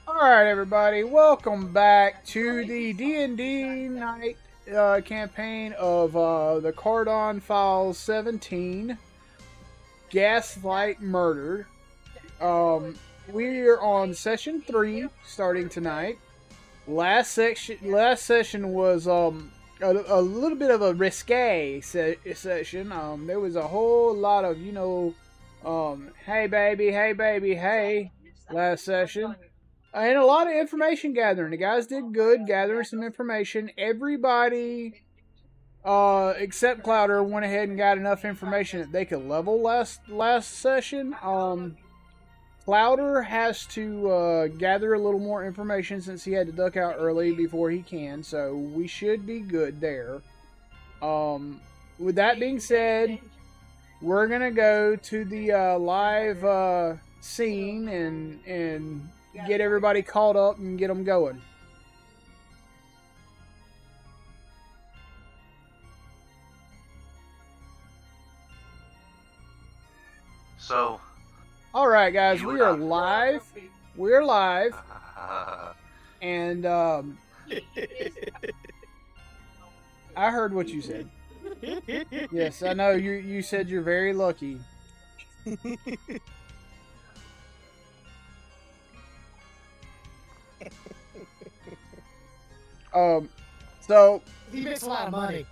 Alright everybody, welcome back to the D&D night campaign of the Cardon Files 17, Gaslight Murdered. We're on session 3, starting tonight. Last session was a little bit of a risque session. There was a whole lot of, hey baby, hey, last session. And a lot of information gathering. The guys did good gathering some information. Everybody, except Clouder, went ahead and got enough information that they could level last session. Clouder has to gather a little more information since he had to duck out early before he can. So we should be good there. With that being said, we're going to go to the live scene and get everybody caught up and get them going. So, all right, guys, we are live. We're live, and I heard what you said. Yes, I know you said you're very lucky. So he makes a lot of money.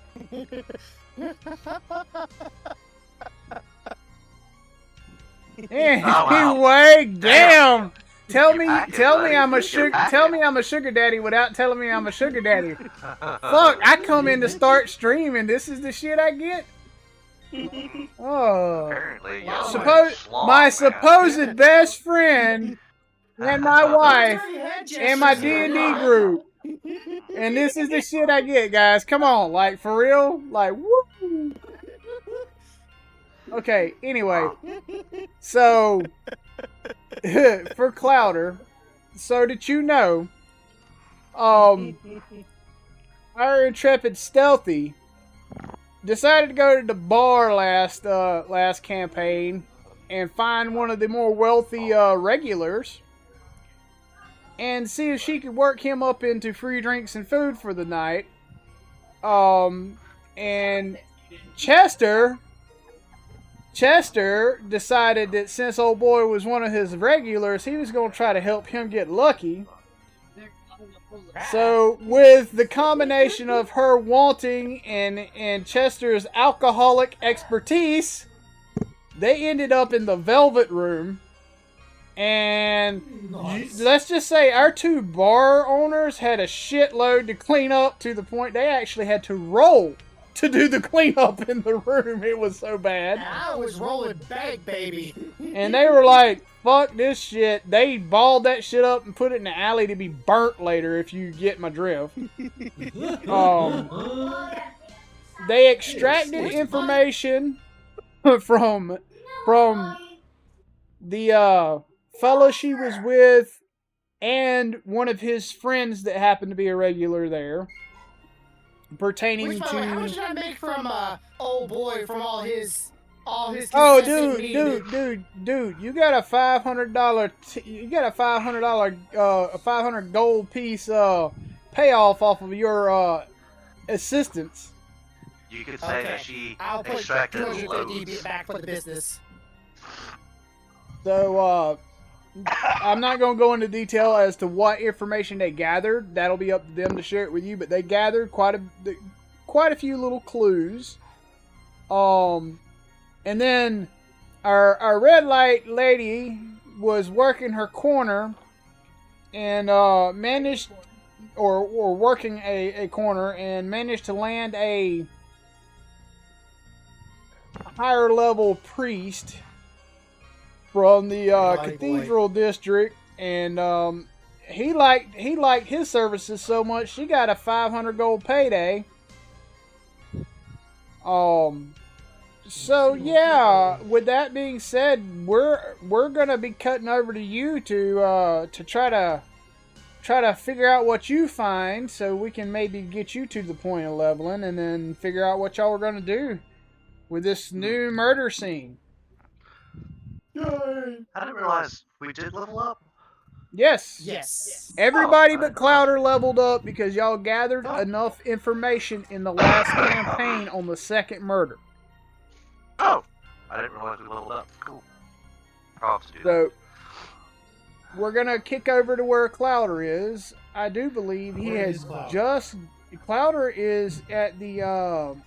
Anyway, damn. Tell me I'm a sugar daddy without telling me I'm a sugar daddy. Fuck, I come in to start streaming. This is the shit I get. Oh, my supposed best friend and my wife and my D&D group. And this is the shit I get, guys. Come on, like, for real? Like, woo! Okay, anyway. So, for Clouder, so that you know, our intrepid Stealthy decided to go to the bar last campaign and find one of the more wealthy regulars and see if she could work him up into free drinks and food for the night. And Chester decided that since old boy was one of his regulars, he was going to try to help him get lucky. So, with the combination of her wanting and Chester's alcoholic expertise, they ended up in the Velvet Room. And let's just say our two bar owners had a shitload to clean up to the point they actually had to roll to do the cleanup in the room. It was so bad. I was rolling bag, baby. And they were like, fuck this shit. They balled that shit up and put it in the alley to be burnt later, if you get my drift. They extracted information from the fellow she was with and one of his friends that happened to be a regular there, pertaining to how much did I make from old boy from all his oh dude, you got a $500 500 gold piece payoff off of your assistance. You could say that she I'll put extracted 250 back for the business. So I'm not going to go into detail as to what information they gathered. That'll be up to them to share it with you. But they gathered quite a few little clues. And then our red light lady was working her corner and managed, or working a corner and managed to land a higher level priest from the cathedral district, and he liked his services so much she got a 500 gold payday. So yeah, with that being said, we're gonna be cutting over to you to try to figure out what you find, so we can maybe get you to the point of leveling, and then figure out what y'all are gonna do with this new murder scene. I didn't realize we did level up. Yes. Yes. Everybody Oh, I but didn't realize. Clouder leveled up because y'all gathered enough information in the last campaign on the second murder. Oh, I didn't realize we leveled up. Cool. Props to do that. So we're gonna kick over to where Clouder is. I do believe he Where has is Clouder? just. Clouder is at the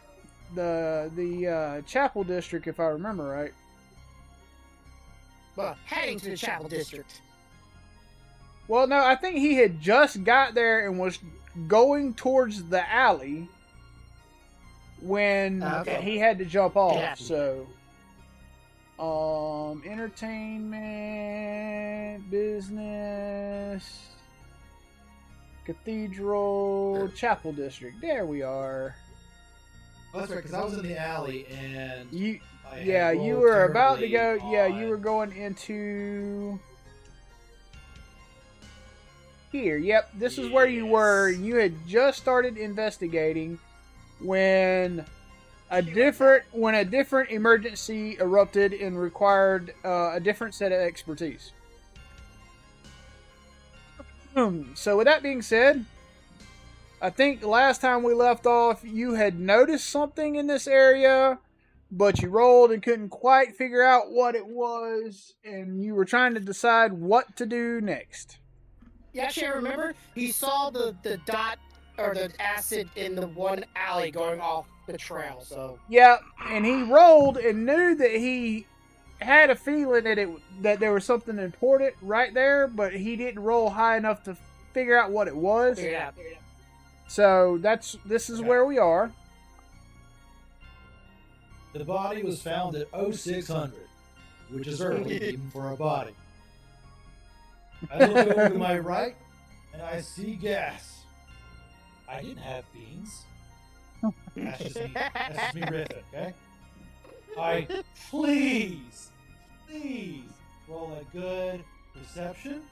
Chapel District, if I remember right. Well, heading to the Chapel District. Well, no, I think he had just got there and was going towards the alley when he had to jump off. Yeah. So, entertainment, business, cathedral, chapel district. There we are. Oh, that's right, because I was in the alley and You, I had yeah, you rolled were about to go. terribly Yeah, on- you were going into. Here, yep, this is where you were. You had just started investigating when a different emergency erupted and required a different set of expertise. So with that being said, I think last time we left off, you had noticed something in this area, but you rolled and couldn't quite figure out what it was, and you were trying to decide what to do next. Yeah, actually, I remember he saw the dot or the acid in the one alley going off the trail. So Yeah, and he rolled and knew that he had a feeling that there was something important right there, but he didn't roll high enough to figure out what it was. yeah. So this is where we are. The body was found at 0600, which is early even for a body. I look over to my right and I see gas. I didn't have beans. That's just me riffing, okay? Please roll a good perception.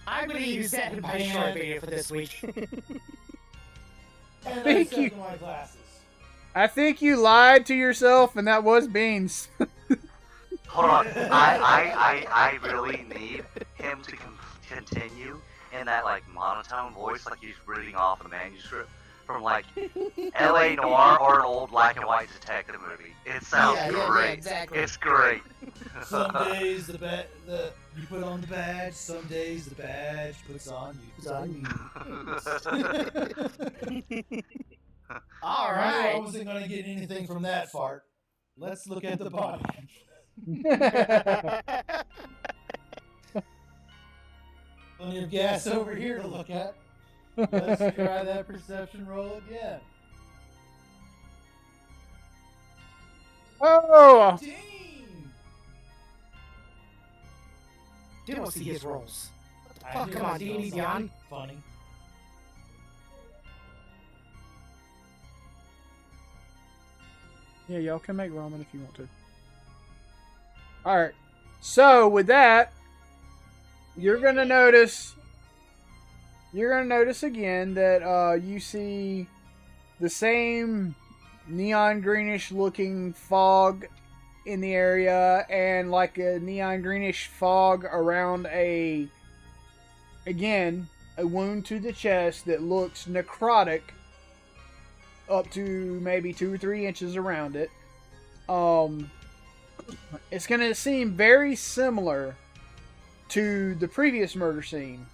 I'm going to use that in my short video for this week. And Thank I you. step to my glasses. I think you lied to yourself, and that was beans. Hold on. I really need him to continue in that like monotone voice, like he's reading off a manuscript from like L.A. Noir or an old black and white detective movie. It sounds great. Yeah, exactly. It's great. Some days you put on the badge. Some days the badge puts on you. All I right. wasn't going to get anything from that fart. Let's look at the body. Plenty of gas over here to look at. Let's try that perception roll again. Oh! 15! Didn't want to see his rolls. I Fuck, knew come it on, was do you gonna need sound Beyond? Funny. Yeah, y'all can make ramen if you want to. Alright. So, with that, you're going to notice again that you see the same neon greenish looking fog in the area, and like a neon greenish fog around a wound to the chest that looks necrotic up to maybe 2 or 3 inches around it. It's going to seem very similar to the previous murder scene.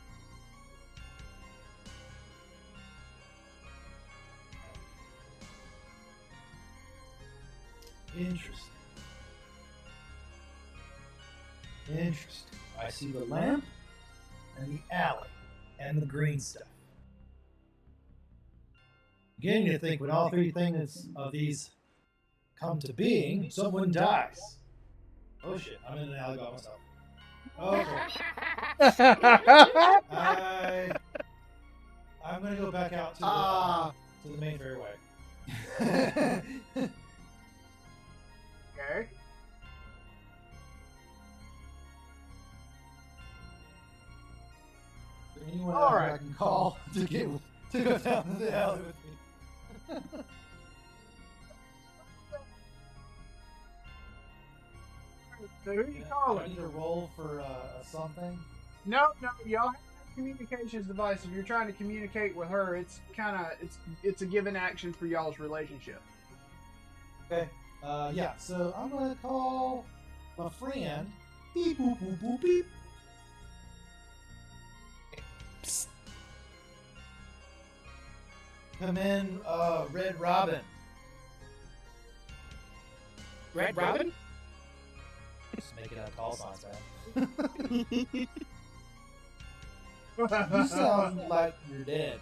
Interesting. I see the lamp and the alley and the green stuff. Beginning to think when all three things of these come to being, someone dies. Oh shit, I'm in an alley by myself. Okay. I'm gonna go back out to the main fairway. Okay. Is there anyone All out there right. I can call to go down to the alley with me? So who you I calling? need to roll for something. No, y'all have a communications device. If you're trying to communicate with her, it's it's a given action for y'all's relationship. Okay. Yeah. So I'm gonna call my friend. Beep boop boop boop beep. Psst. Come in, Red Robin. Red Robin? Just making out call signs, man. You sound like you're dead.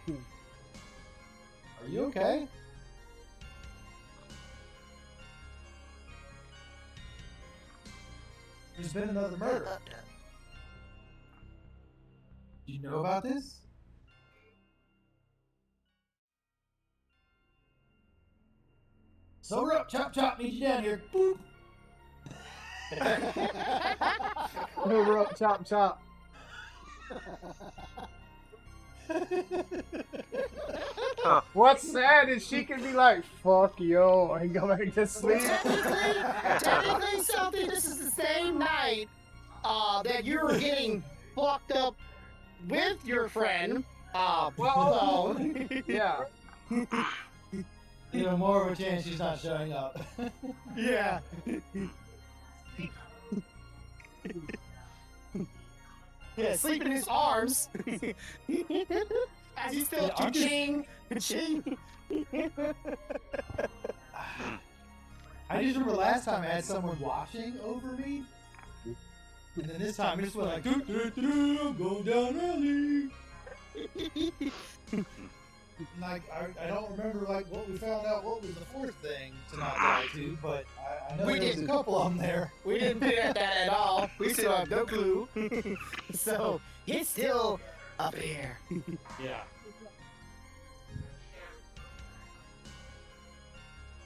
Are you okay? There's been another murder. Do you know about this? Sober up, chop chop, need you down here. Boop. Over up, chop. What's sad is she can be like, "Fuck yo," and go back to sleep. Technically, something. This is the same night that you were getting fucked up with your friend. Well, yeah. Even more of a chance she's not showing up. Yeah. Yeah, sleep in his arms. As he's still Yeah, I'm just- ching. I just remember last time I had someone watching over me. And then this time I just went like, doo, doo, doo, doo, I'm going down early. Like, I don't remember like what we found out what was the fourth thing to not die to, but I know We there was a didn't. couple of them there. We didn't figure out that at all. We still have no clue. So it's still up here. Yeah.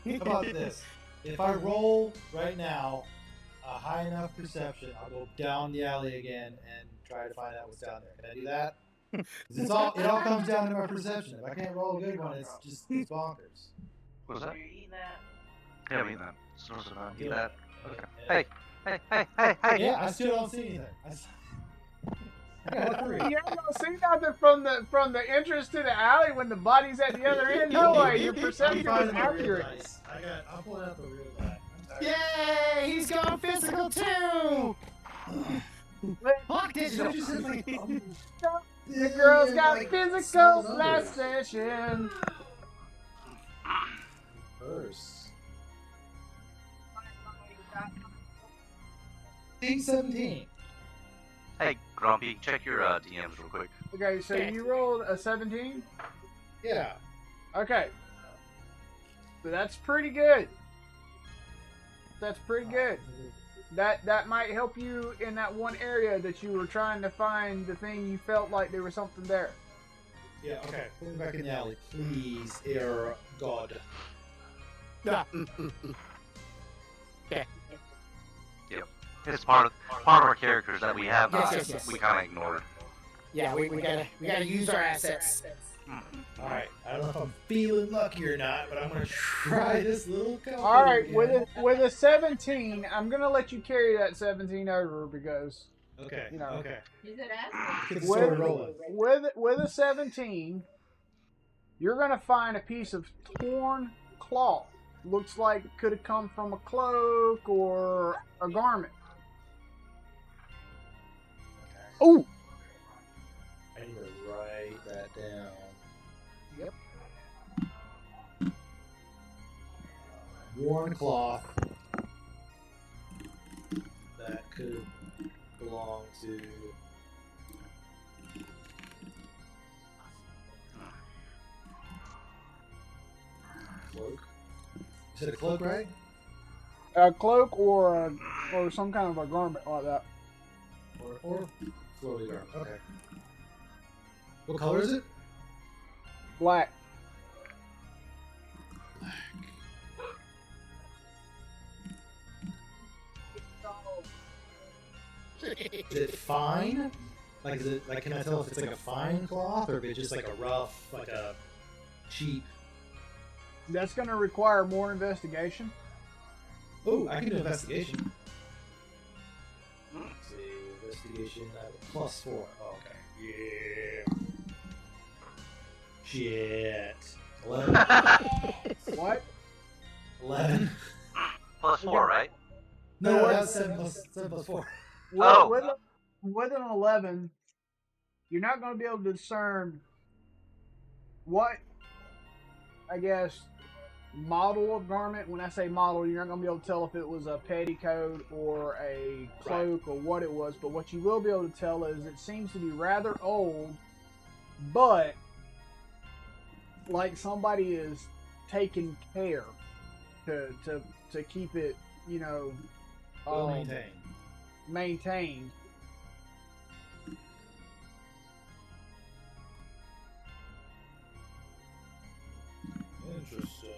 How about this? If I roll right now a high enough perception, I'll go down the alley again and try to find out what's down there. Can I do that? 'Cause it all comes down to my perception. If I can't roll a good one, it's bonkers. What was that? You're eating that. Yeah, I'm eating that. Source of that. Eat Yeah. that. Okay. Hey, hey. Yeah, I still don't see anything. I got a 3. You ain't gonna see nothing from the entrance to the alley when the body's at the other end. No way, your perception is accurate. I'm pulling out the real die. Yay! He's gone physical too. Fuck digital. The girls got physical last session. First. 17. Hey, Grumpy, check your DMs real quick. Okay, so you rolled a 17? Yeah. Okay. So that's pretty good. That's pretty good. That might help you in that one area that you were trying to find the thing you felt like there was something there. Yeah, okay. Put me back in the alley, please, air god. Yeah. It's part of our characters that we have. Yes. We kind of ignored. Yeah, we gotta use our assets. Alright, I don't know if I'm feeling lucky or not, but I'm gonna try this little company. All right, again. with a 17, I'm gonna let you carry that 17 over because Okay, you know. okay. Is it us? Get the story rolling. with a 17, you're gonna find a piece of torn cloth. Looks like it could have come from a cloak or a garment. Oh, I need to write that down. Yep. Worn cloth that could belong to. Cloak. You said a cloak, right? a cloak or some kind of a garment like that. Or floaty garment. Okay. What color is it? Black. Is it fine? Like, is it like? Can I tell if it's like a fine cloth or if it's just like a rough, like a cheap? That's going to require more investigation. Oh, I can do investigation. Hmm. Let's see, investigation at +4. Oh, okay. Yeah. Shit. 11. What? 11. +4, right? No, that's 7 plus 4. With, Oh. with an 11, you're not going to be able to discern what, I guess, model of garment. When I say model, you're not going to be able to tell if it was a petticoat or a cloak or what it was. But what you will be able to tell is it seems to be rather old, but like somebody is taking care to keep it, Well maintained. Interesting.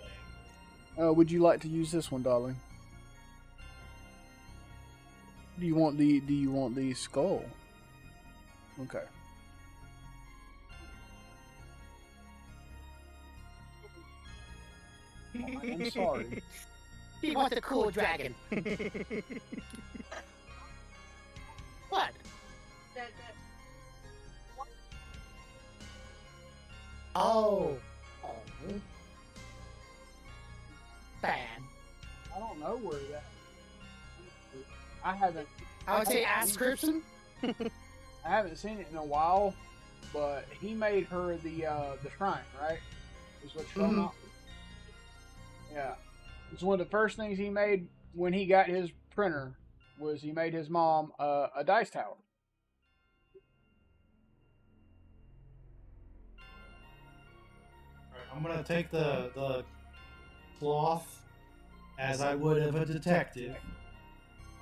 Would you like to use this one, darling? Do you want the skull? Okay. I'm sorry. He wants a cool dragon. What? Oh. Bad. I don't know where that. I haven't. I would say ascription. I haven't seen it in a while, but he made her the shrine, right? Is what you're talking about? Yeah. It's one of the first things he made when he got his printer was he made his mom a dice tower. Alright, I'm gonna take the cloth as I would of a detective.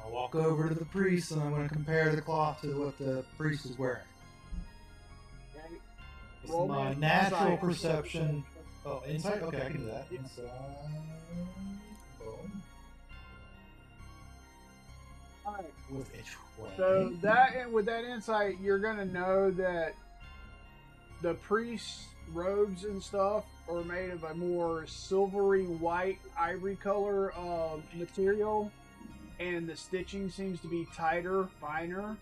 I'll walk over to the priest and I'm gonna compare the cloth to what the priest is wearing. Okay? It's Roll my me natural insight. perception. Oh, insight? Okay, I can do that. Inside. Boom. Alright. With a 20. So with that insight, you're gonna know that the priest's robes and stuff are made of a more silvery white ivory color material, and the stitching seems to be tighter, finer,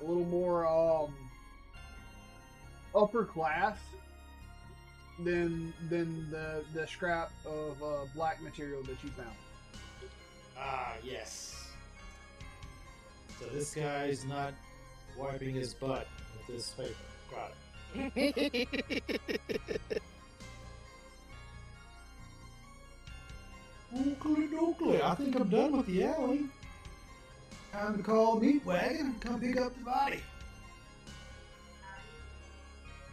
a little more upper class than the scrap of black material that you found. Ah, yes. So this guy's not wiping his butt with this paper. Got it. Oakley dokley, I think I'm done with the alley. Time to call a meat wagon and come pick up the body.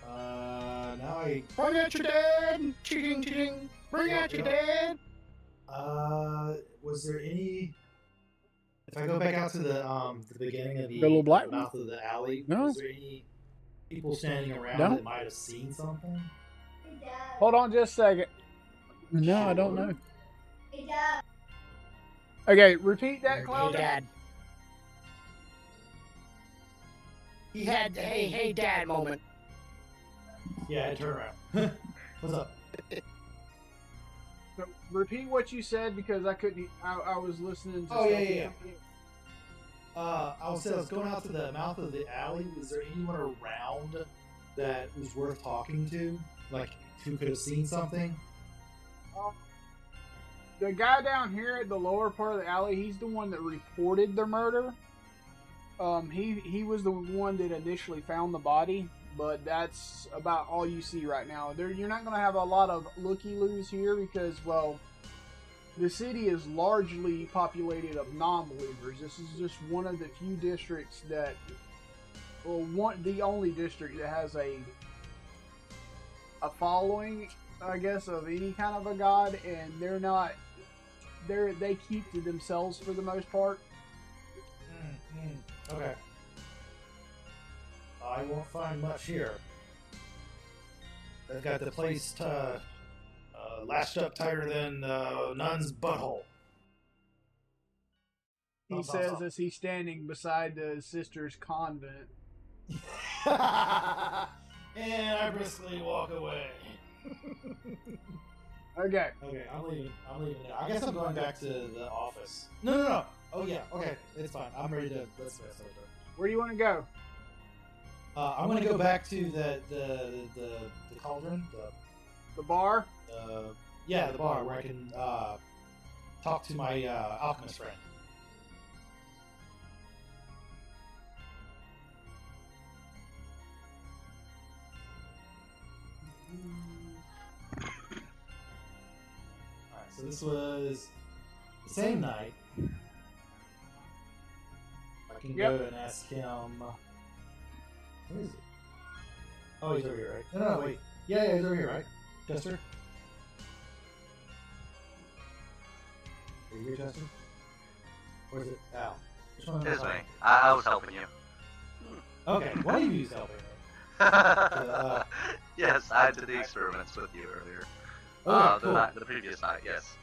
Now I... Bring out your dad! Ching, ching. Bring out your dad! Was there any... If I go back out to the beginning of the little black mouth of the alley, No. was there any people standing around No. that might have seen something? Hold on just a second. No, I don't know. Okay, repeat that, Hey, Cloud. Dad. He had the hey, Dad moment. Yeah, I turn around. What's up? So repeat what you said because I couldn't. I was listening to. Oh, yeah. I was going out to the mouth of the alley. Was there anyone around that was worth talking to? Like, who could have seen something? The guy down here at the lower part of the alley, he's the one that reported the murder. He was the one that initially found the body, but that's about all you see right now. You're not going to have a lot of looky-loos here because, well, the city is largely populated of non-believers. This is just one of the few districts that, well, the only district that has a following, I guess, of any kind of a god, and they keep to themselves for the most part. Okay. I won't find much here. They've got the place lashed up tighter than nun's butthole. He says as he's standing beside the sister's convent. And I briskly walk away. Okay. Okay, I'm leaving. Now. I guess I'm going back to the office. No. Oh yeah. Okay, it's fine. I'm ready to. Let's mess over. Where do you want to go? I'm gonna go back to the cauldron. The bar? Yeah, the bar where I can talk to my alchemist friend. Alright, so this was the same night. I can go and ask him. Where is he? Oh, he's over here, right? No, wait. Yeah, he's over here, right? Chester? Are you here, Chester? Or is it Al? Which one? It is me. I was helping you. Okay, one of you's helping me. Yes, I did the experiments with you earlier. Okay, cool. The previous night, yes.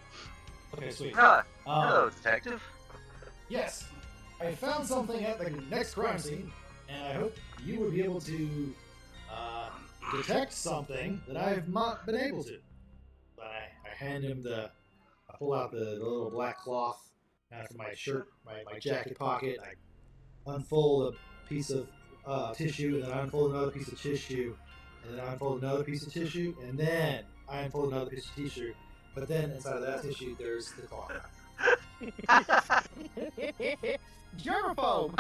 Okay, sweet. Hello, detective. Yes, I found something at the next crime scene, and I hope you would be able to detect something that I have not been able to. But I hand him I pull out the little black cloth out of my shirt, my jacket pocket. I unfold a piece of tissue, and then I unfold another piece of tissue, and then I unfold another piece of tissue, and then I unfold another piece of tissue. But then inside of that tissue, there's the cloth. Germaphobe.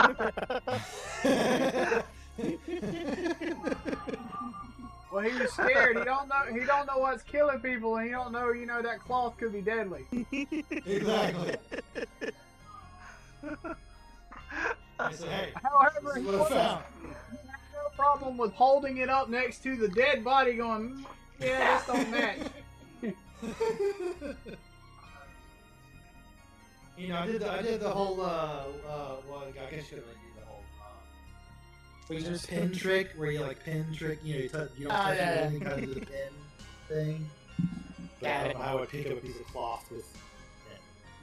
Well, he was scared. He don't know what's killing people, and he don't know, that cloth could be deadly. Exactly. I said, hey, However, this is he what I found. had no problem with holding it up next to the dead body going, yeah, this don't match. I did the whole, well, I guess you could do the whole, pin trick, where you pin trick, you don't touch it, and you kind of do the pin thing. But I don't know how I would pick up a piece of cloth with pin,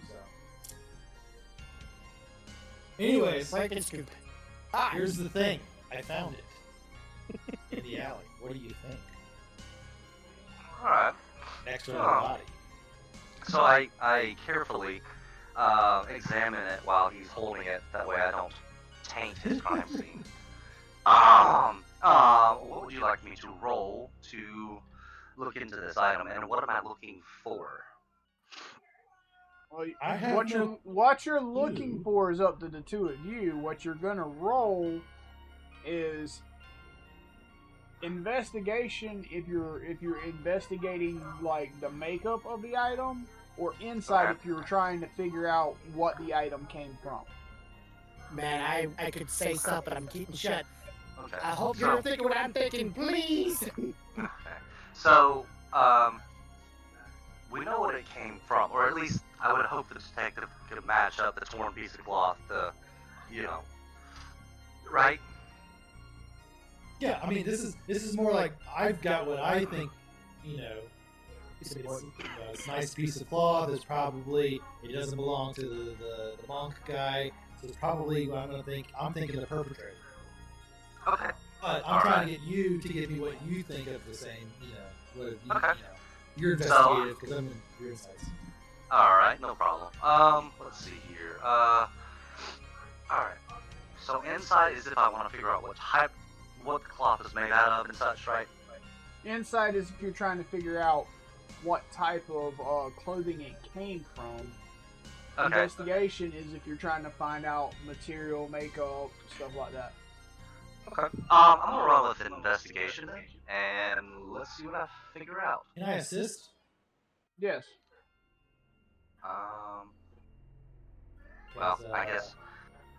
so. Anyways, Scoop. here's the thing. I found it in the alley. What do you think? Alright. Next to the body. So I carefully examine it while he's holding it. That way I don't taint his crime scene. What would you like me to roll to look into this item, and what am I looking for? Well, I have what you're looking for is up to the two of you. What you're gonna roll is investigation if you're investigating the makeup of the item, or insight if you're trying to figure out what the item came from. Man, I could say stuff, but I'm keeping shut. Okay. I hope you're thinking what I'm thinking, please. Okay. So, we know what it came from, or at least I would hope the detective could match up the torn piece of cloth to, right? Yeah, I mean, this is more like I've got what I think, it's a nice piece of cloth. It doesn't belong to the monk guy, so it's probably what I'm thinking the perpetrator. Okay. But I'm trying to get you to give me what you think of the same, you're So, investigative, because I'm in your insights. Alright, no problem. Let's see here. Alright. So insight is if I want to figure out what the cloth is made out of and such, right? Insight is if you're trying to figure out what type of clothing it came from. Okay. Investigation is if you're trying to find out material, makeup, stuff like that. Okay. I'm gonna roll with an investigation, and let's see what I figure out. Can I assist? Yes. Well, I guess.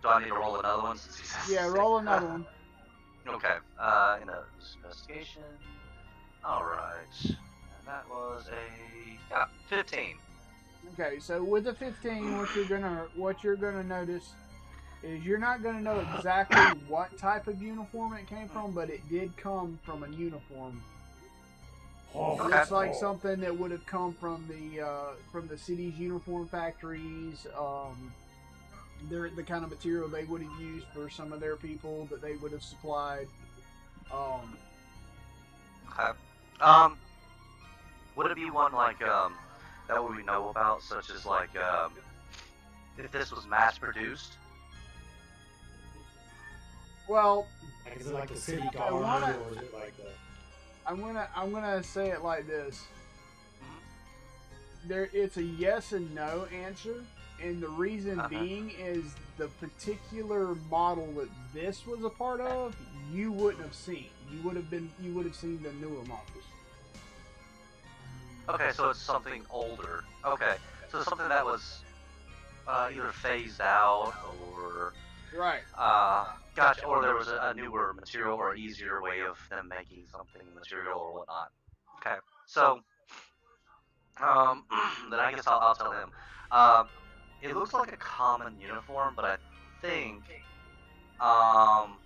Do I need to roll another one since he says? Yeah, roll another one. Okay. Investigation. All right. And that was a 15. Okay, so with a 15, what you're gonna notice is you're not gonna know exactly what type of uniform it came from, but it did come from a uniform. Oh, Okay. Looks like something that would have come from the city's uniform factories. They're the kind of material they would have used for some of their people that they would have supplied. Okay. Would it be one like that we know about, such as like if this was mass produced? Well, Like, is it like the city I guard, wanna- or is it like the? I'm gonna say it like this. Mhm. It's a yes and no answer, and the reason Uh-huh. being is the particular model that this was a part of, you wouldn't have seen. You would have seen the newer models. Okay, so it's something older. Okay, so something that was either phased out or Right. gotcha, or there was a newer material or easier way of them making something material or whatnot. Okay, so then I guess I'll tell him. It looks like a common uniform, but I think um,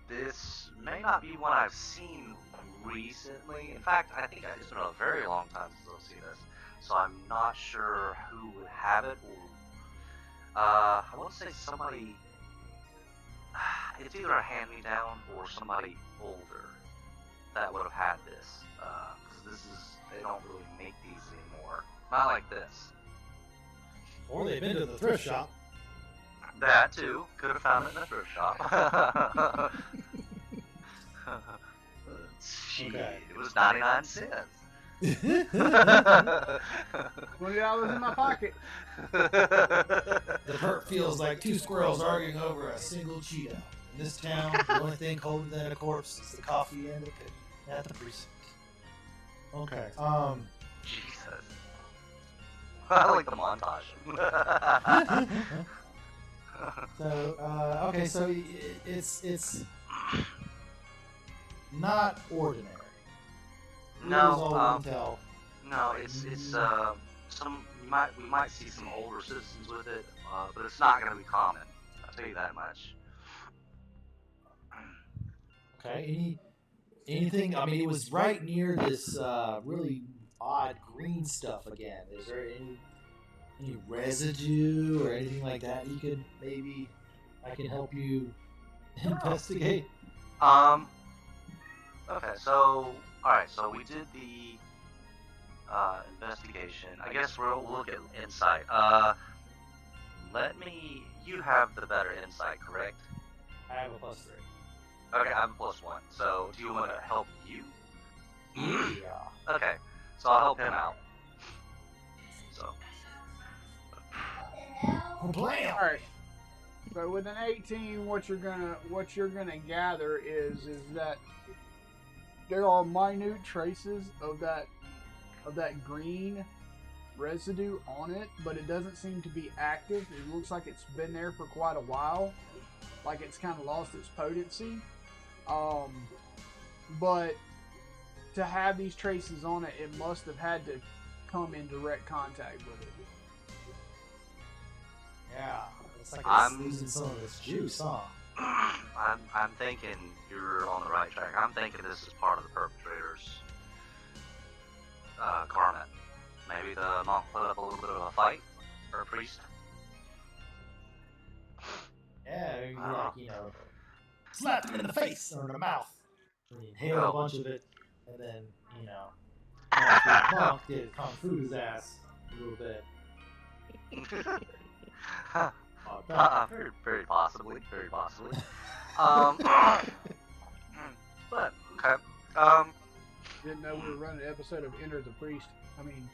this may not be one I've seen recently. In fact, I think it's been a very long time since I've seen this, so I'm not sure who would have it. Or I want to say somebody. It's either a hand-me-down or somebody older that would have had this, because they don't really make these anymore. Not like this. Or they've been to the thrift shop. That too. Could have found it in a thrift shop. Gee, Okay. it was 99 cents. $20 in my pocket. The hurt feels like two squirrels arguing over a single Cheeto. In this town, the only thing colder than a corpse is the coffee and the cookie at the precinct. Okay. Jesus. I like the montage. So okay, so it's not ordinary. No, Rules all tell. No, it's some we might see some older citizens with it, but it's not going to be common. I'll tell you that much. Okay. Anything? I mean, it was right near this really odd green stuff again. Is there any residue or anything like that you could maybe I can help you investigate? Okay, so all right, so we did the investigation. I guess we'll look at insight. You have the better insight, correct? I have a +3. Okay, I'm +1. So do you want to help you? Yeah. Okay, so I'll help him out. So. Blam! All right. So with an 18, what you're gonna gather is that there are minute traces of that green residue on it, but it doesn't seem to be active. It looks like it's been there for quite a while, like it's kind of lost its potency. But to have these traces on it, it must have had to come in direct contact with it. Yeah. It's like I'm- it's losing some of its juice, huh? I'm thinking you're on the right track. I'm thinking this is part of the perpetrator's garment. Maybe the monk put up a little bit of a fight, or a priest. Yeah, slap him in the face or in the mouth. And inhale a bunch of it, and then, after the monk did kung fu his ass a little bit. Very, very possibly, very possibly. But okay. Didn't know we were running an episode of Enter the Priest. I mean,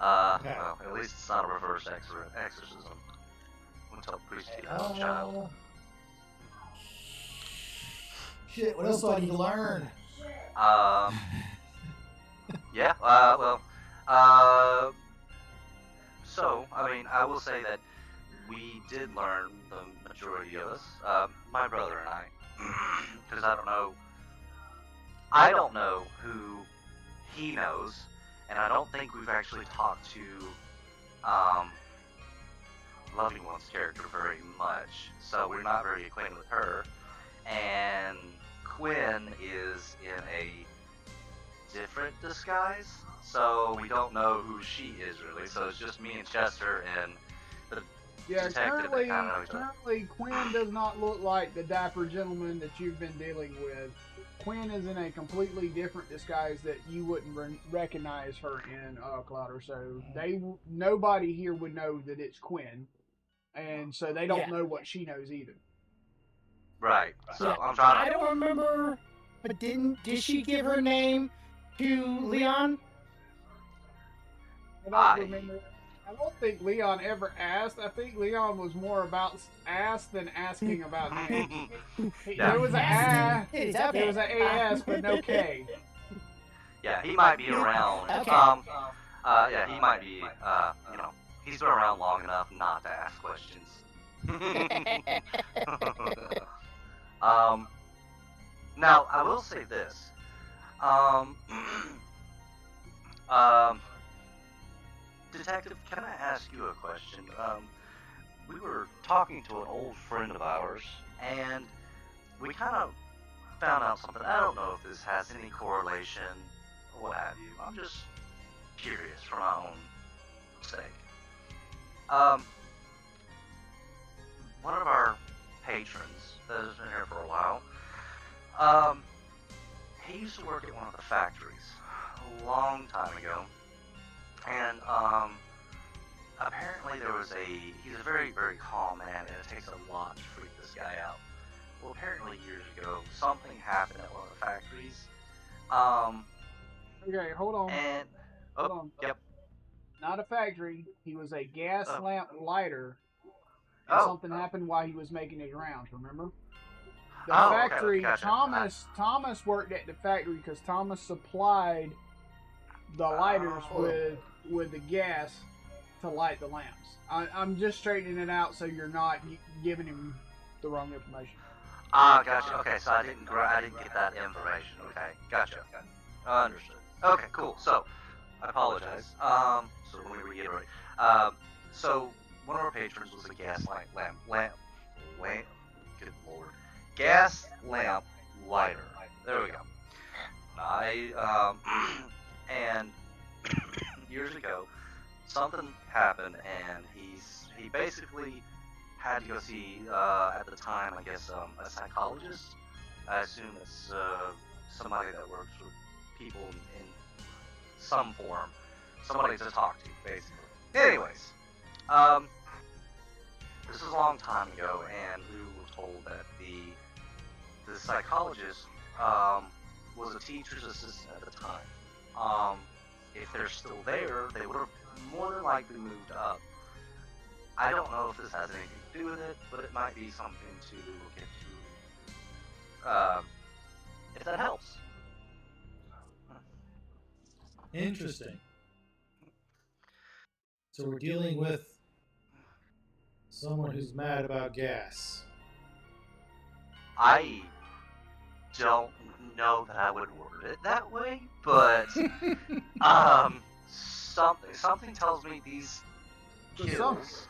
Well, at least it's not a reverse exorcism. I'm gonna tell the priest to get out of the child. Shit, what else do I need to learn? Yeah, so, I mean, I will say that we did learn, the majority of us, my brother and I, because I don't know who he knows, and I don't think we've actually talked to, Loving One's character very much, so we're not very acquainted with her, and Quinn is in a different disguise, so we don't know who she is really. So it's just me and Chester, and Yeah, detective that kind of knows stuff. currently Quinn does not look like the dapper gentleman that you've been dealing with. Quinn is in a completely different disguise that you wouldn't recognize her in, Clouder. So nobody here would know that it's Quinn, and so they don't Yeah. know what she knows either. Right. So Yeah, I'm trying I to. don't remember, but did she give her name to Leon? I don't remember. I don't think Leon ever asked. I think Leon was more about asked than asking about names. Yeah. There was a It's there okay. was a AS, but no K. Yeah, he might be around. Okay. Yeah, he might be. He's been around long enough not to ask questions. Now I will say this. Detective, can I ask you a question? We were talking to an old friend of ours, and we kind of found out something. I don't know if this has any correlation or what have you. I'm just curious for my own sake. One of our patrons that has been here for a while, he used to work at one of the factories a long time ago, and apparently he's a very, very calm man, and it takes a lot to freak this guy out. Well, apparently years ago, something happened at one of the factories. Okay, hold on. And Hold on. Yep. Not a factory. He was a gas Oh. lamp lighter. And Oh. something happened while he was making his rounds, remember? The Oh, okay, factory, gotcha. Thomas worked at the factory because Thomas supplied the lighters with the gas to light the lamps. I'm just straightening it out so you're not giving him the wrong information. Gotcha. Okay, so I didn't get that information. Okay, gotcha. Understood. Okay, cool. So, I apologize. So let me reiterate. So one of our patrons was a gas lamp. Good lord, gas lamp lighter. There we go. And years ago, something happened, and he basically had to go see, at the time, I guess, a psychologist. I assume it's somebody that works with people in some form, somebody to talk to, basically. Anyways, this was a long time ago, and we were told that the psychologist was a teacher's assistant at the time. If they're still there, they would have more than likely moved up. I don't know if this has anything to do with it, but it might be something to look into. If that helps. Interesting. So we're dealing with someone who's mad about gas. I don't know that I would word it that way, but something tells me these kills.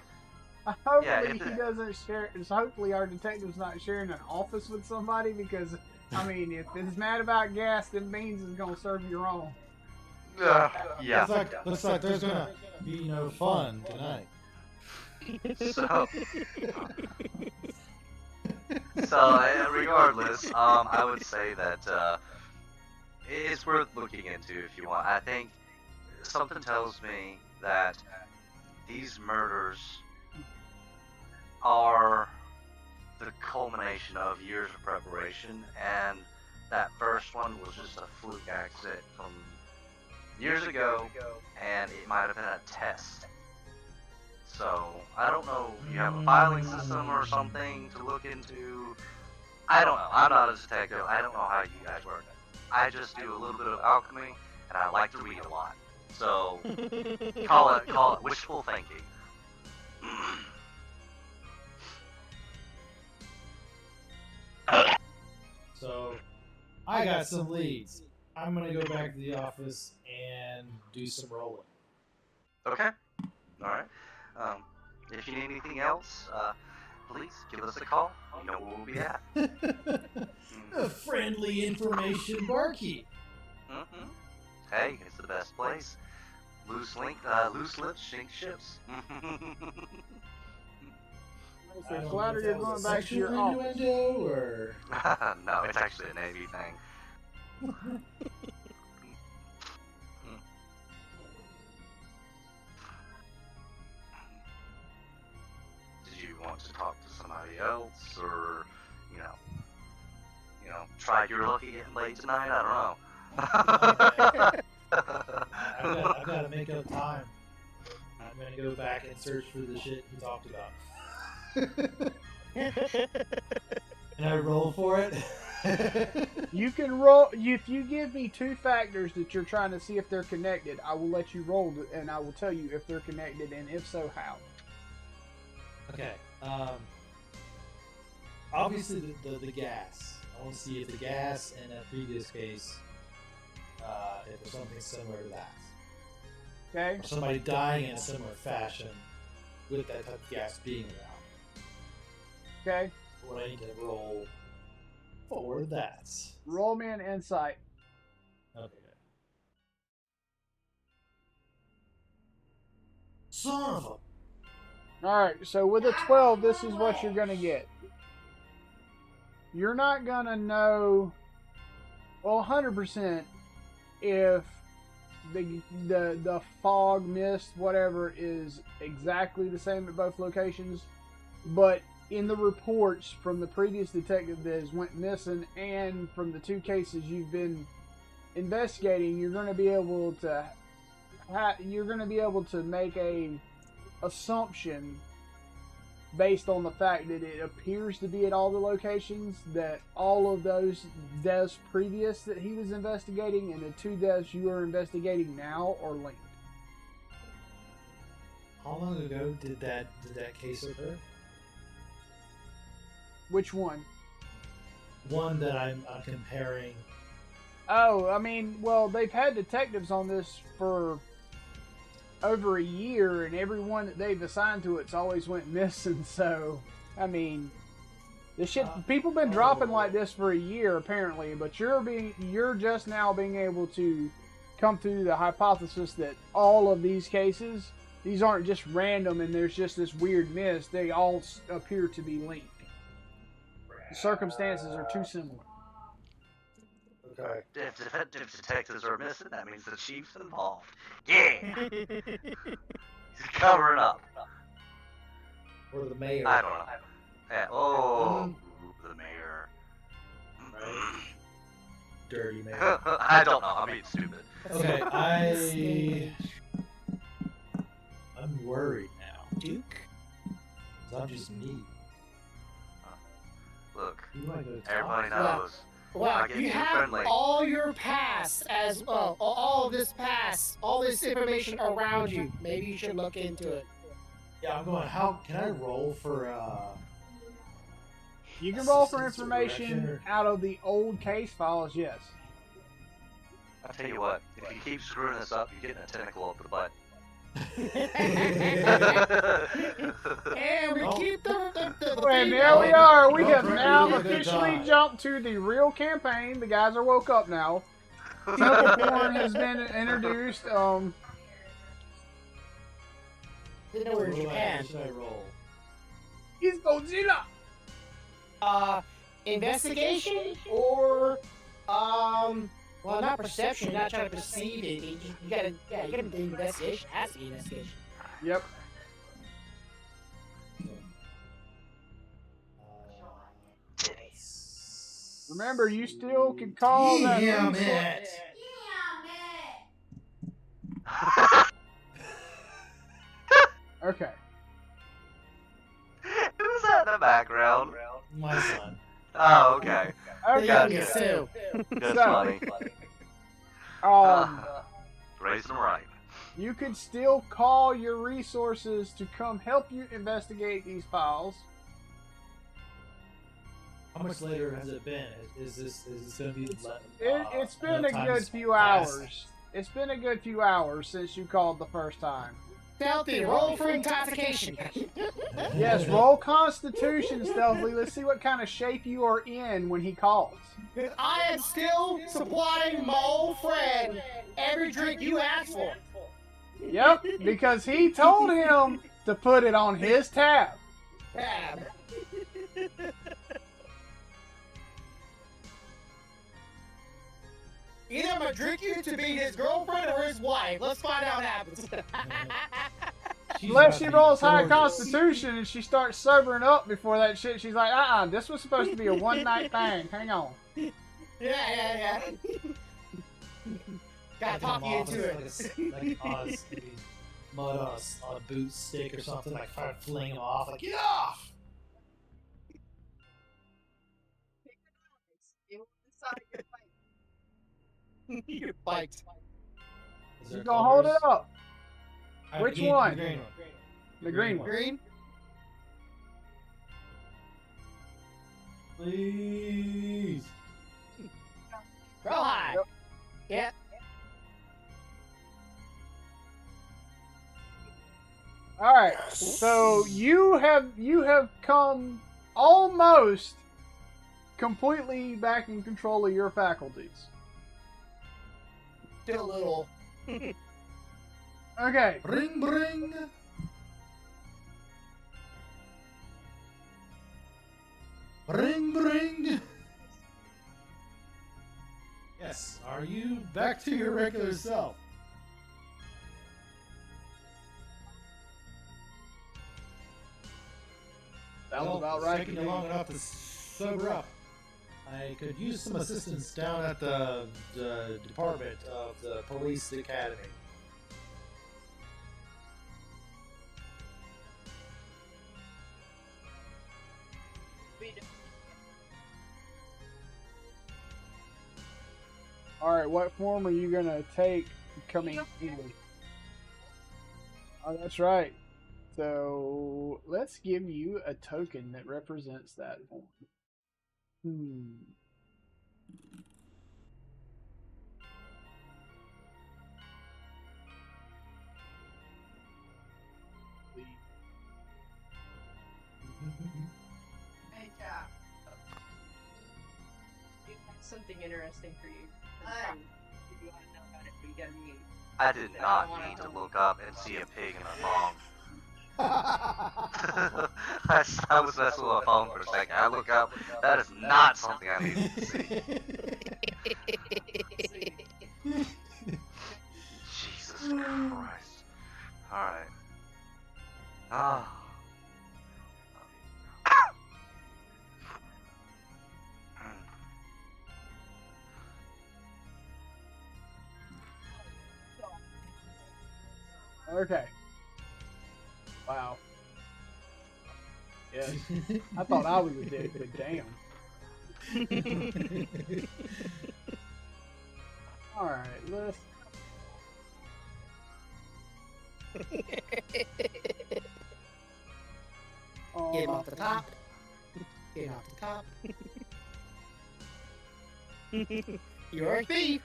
Hopefully he doesn't share. Hopefully our detective's not sharing an office with somebody, because I mean, if it's mad about gas, then beans is gonna serve you wrong. Yeah. Looks like there's gonna be no fun tonight. So regardless, I would say that it's worth looking into if you want. I think something tells me that these murders are the culmination of years of preparation, and that first one was just a fluke accident from years ago, and it might have been a test. So, I don't know if you have a filing system or something to look into. I don't know. I'm not a detective. I don't know how you guys work. I just do a little bit of alchemy, and I like to read a lot. So, call it wishful thinking. So, I got some leads. I'm gonna go back to the office and do some rolling. Okay. Alright. If you need anything else, please give us a call. You know where we'll be at. A friendly information barkeep. Mm-hmm. Hey, it's the best place. Loose lips sink ships. So Flatter, you're going back to your office. Innuendo, or No, it's actually a Navy thing. Did you want to talk to somebody else, or try your luck again late tonight? I don't know. I've got to make up time. I'm gonna go back and search for the shit he talked about. Can I roll for it? You can roll. If you give me 2 factors that you're trying to see if they're connected, I will let you roll it, and I will tell you if they're connected, and if so, how. Okay. Obviously, the gas. I want to see if the gas in that previous case, if there's something similar to that. Okay. Or somebody dying in a similar fashion with that type of gas being around. Okay. What I need to roll for that. Roll me an insight. Okay. Son of a... Alright, so with a 12, this is what you're going to get. You're not going to know, 100% if the fog, mist, whatever, is exactly the same at both locations. But in the reports from the previous detective that has went missing, and from the 2 cases you've been investigating, you're going to be able to make a assumption based on the fact that it appears to be at all the locations, that all of those deaths previous that he was investigating and the 2 deaths you are investigating now are linked. How long ago did that case occur? Which one? One that I'm comparing. Oh, I mean, well, they've had detectives on this for over a year, and every one that they've assigned to it's always went missing. So, I mean, this shit, people been dropping like this for a year apparently, but you're just now being able to come to the hypothesis that all of these cases, these aren't just random and there's just this weird miss. They all appear to be linked. The circumstances are too similar. Okay. If detectives are missing, that means the chief's involved. Yeah! He's covering up. Or the mayor. I don't know. Yeah. Oh, the mayor. Dirty mayor. I don't know. I'm being stupid. Okay, I'm worried now. Duke? 'Cause I'm just me. Look, Who do I go talk everybody to? knows. Well, I get you too have friendly. all your past as well. All this past, all this information around you. Maybe you should look into it. Yeah, I'm going, how can I roll for You can roll for assistance, information direction, out of the old case files, yes. I'll tell you what, if you keep screwing this up, you're getting a tentacle up the butt. And we keep the And there we are. We have Don't now forget the officially time. jumped to the real campaign. The guys are woke up now. Temple Porn has been introduced. Didn't know we're in What Japan. should I roll? He's Godzilla. Investigation or well, not perception. Not trying to perceive it. You gotta do investigation. Has to be investigation. Yep. Remember, you still can call that. Damn resource- it! Okay. Who's that in the background? My son. Oh, okay. The Okay. youngest too. That's So- funny. Raising them right. You could still call your resources to come help you investigate these files. How much later has it been? Is this going to be? It's been a enough time good has few passed? hours. It's been a good few hours since you called the first time. Stealthy, roll for intoxication. Yes, roll Constitution stealthily. Let's see what kind of shape you are in when he calls. I am still supplying my old friend every drink you asked for. Yep, because he told him to put it on his tab. cab. Either I'm gonna drink you to be his girlfriend or his wife. Let's find out what happens. Unless she rolls high constitution and she starts sobering up before that shit, she's like, this was supposed to be a one-night thing. Hang on. Yeah. Gotta talk you into it. Like Oz, mud on a boot stick or something, like try to fling him off, like, get off! Your bite. You gonna hold it up? Which one? The green one. The green one. Green? Please. Real high. Yeah. All right. So you have come almost completely back in control of your faculties. Still a little. Okay. Bring, bring. Bring, bring. Yes, are you back to your regular self? Sounds about right. Taking you long enough to sober up. I could use some assistance down at the department of the police academy. All right. What form are you gonna take coming in? Oh, that's right. So let's give you a token that represents that form. Hey, Cap. We've got something interesting for you. If you want to know about it, we gotta meet. I did not need to look up and see a pig in a thong. I was messing with my phone for a second. I look up. That is not something I needed to see. Jesus Christ. Alright. Ah. Okay. Wow. Yes. I thought I was a dick, but damn. Alright, let's... Get him off the top. Get him off the top. You're a thief.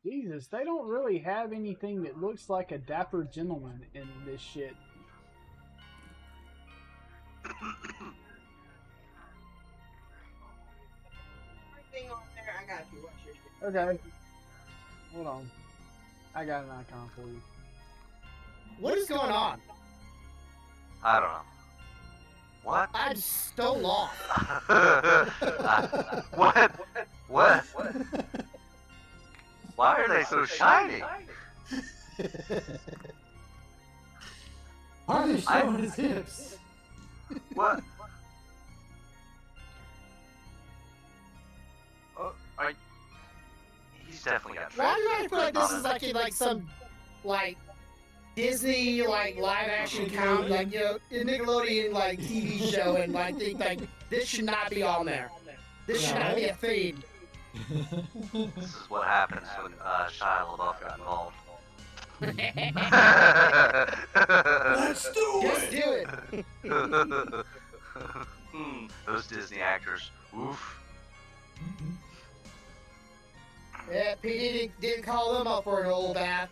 Jesus, they don't really have anything that looks like a dapper gentleman in this shit. Everything on there, I got you. What's your shit? Okay. Hold on. I got an icon for you. What is going on? I don't know. What? I'm so lost. What? What? Why are they so shiny? Are they showing his hips? What? Oh, he's definitely got. Why do I feel like this is like in like some like Disney like live action comedy, like Nickelodeon like TV show, and I think like this should not be on there. This should not be a theme. This is what happens when Shia LaBeouf got involved. Let's do Just it! do it. Those Disney actors. Oof. Yeah, P. didn't call them up for an old bath.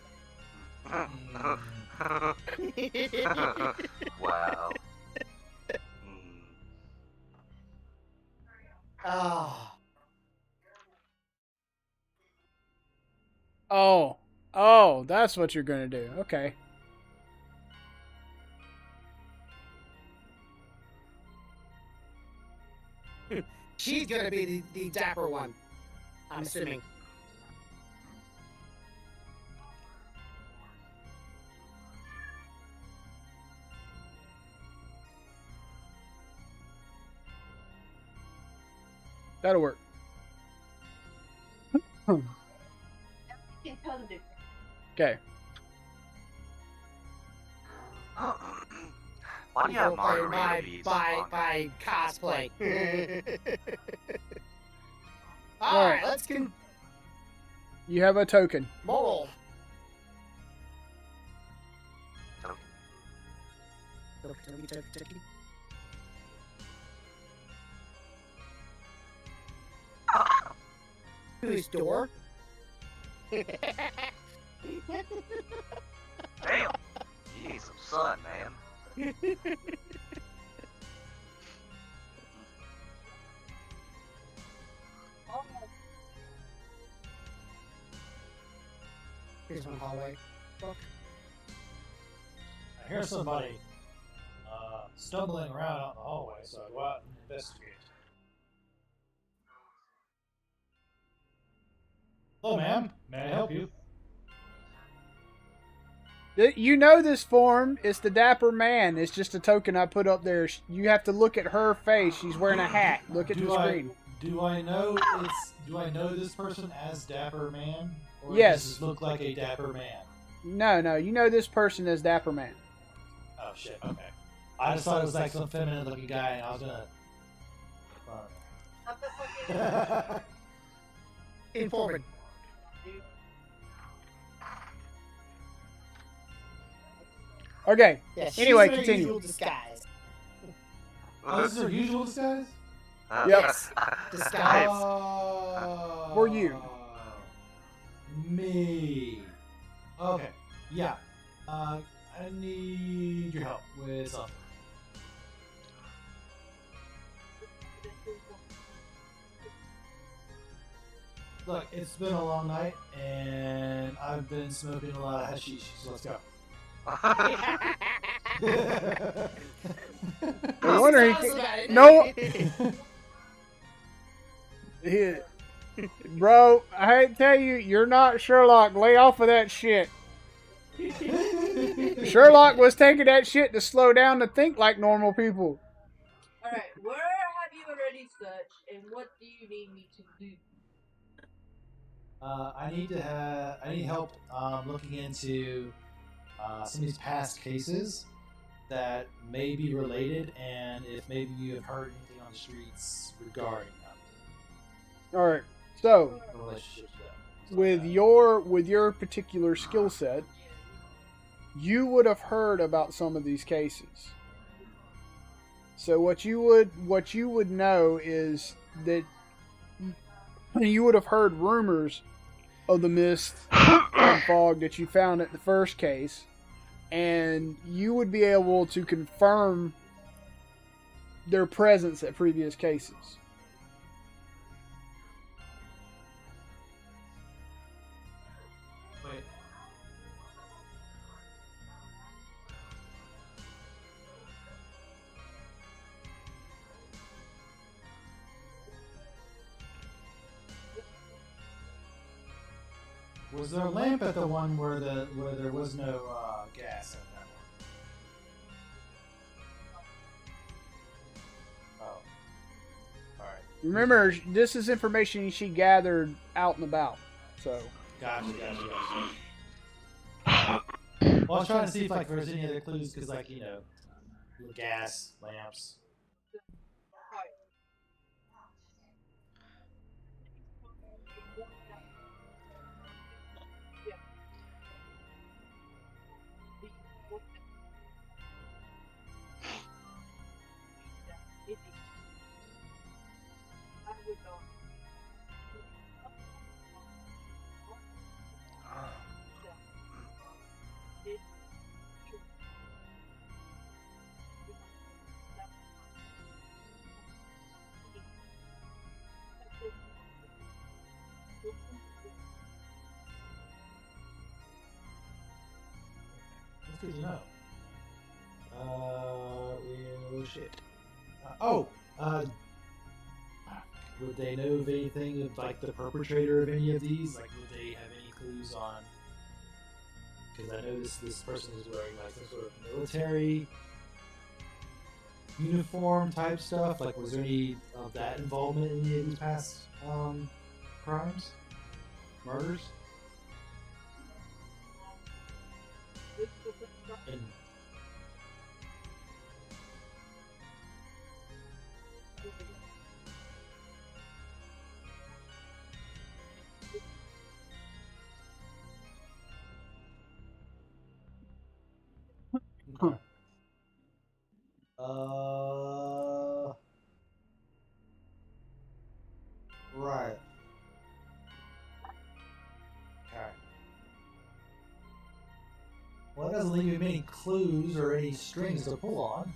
Wow. Oh. Oh, that's what you're gonna do. Okay. She's gonna be the dapper one. I'm assuming. That'll work. You can tell the difference. Okay. Why do you have Role-play margarita beads on? by cosplay. All All right. right, let's You have a token. moral. To his door. Damn, you need some sun, man. Here's one hallway. I hear somebody stumbling around out in the hallway, so I go out and investigate. Hello, ma'am. May I help you? You know this form. It's the Dapper Man. It's just a token I put up there. You have to look at her face. She's wearing a hat. Look at the screen. Do I know this person as Dapper Man? Or Yes. does this look like a Dapper Man? No. You know this person as Dapper Man. Oh shit. Okay. I just thought it was like some feminine-looking guy, and I was gonna. Not the fucking Informant. Okay. Yes, Anyway, she's in her continue. usual disguise. Oh, this is her usual disguise? Yes. Disguise. Oh. For you. Me. Okay. Yeah. I need your help with something. Look, it's been a long night, and I've been smoking a lot of hashish, so let's go. No wonder he Tell us can't- about it. No. Bro, I hate to tell you, you're not Sherlock. Lay off of that shit. Sherlock was taking that shit to slow down to think like normal people. Alright, where have you already searched and what do you need me to do? I need help looking into some of these past cases that may be related, and if maybe you have heard anything on the streets regarding them, All right. So, the relationships with them. with your particular skill set, you would have heard about some of these cases. So what you would know is that you would have heard rumors of the mist and fog that you found at the first case, and you would be able to confirm their presence at previous cases. Wait. Was there a lamp at the one where there was no gas at that one? Oh. Alright. Remember, this is information she gathered out and about. So, Gotcha. Well, I was trying to see if like there was any other clues, because like, you know, gas, lamps. That's good to know. Shit. Would they know of anything of like the perpetrator of any of these? Like, would they have any clues on? Because I know this person is wearing like some sort of military uniform type stuff. Like, was there any of that involvement in any of these past crimes, murders? And Huh. Right. Okay. Well, it doesn't leave you many clues or any strings to pull on.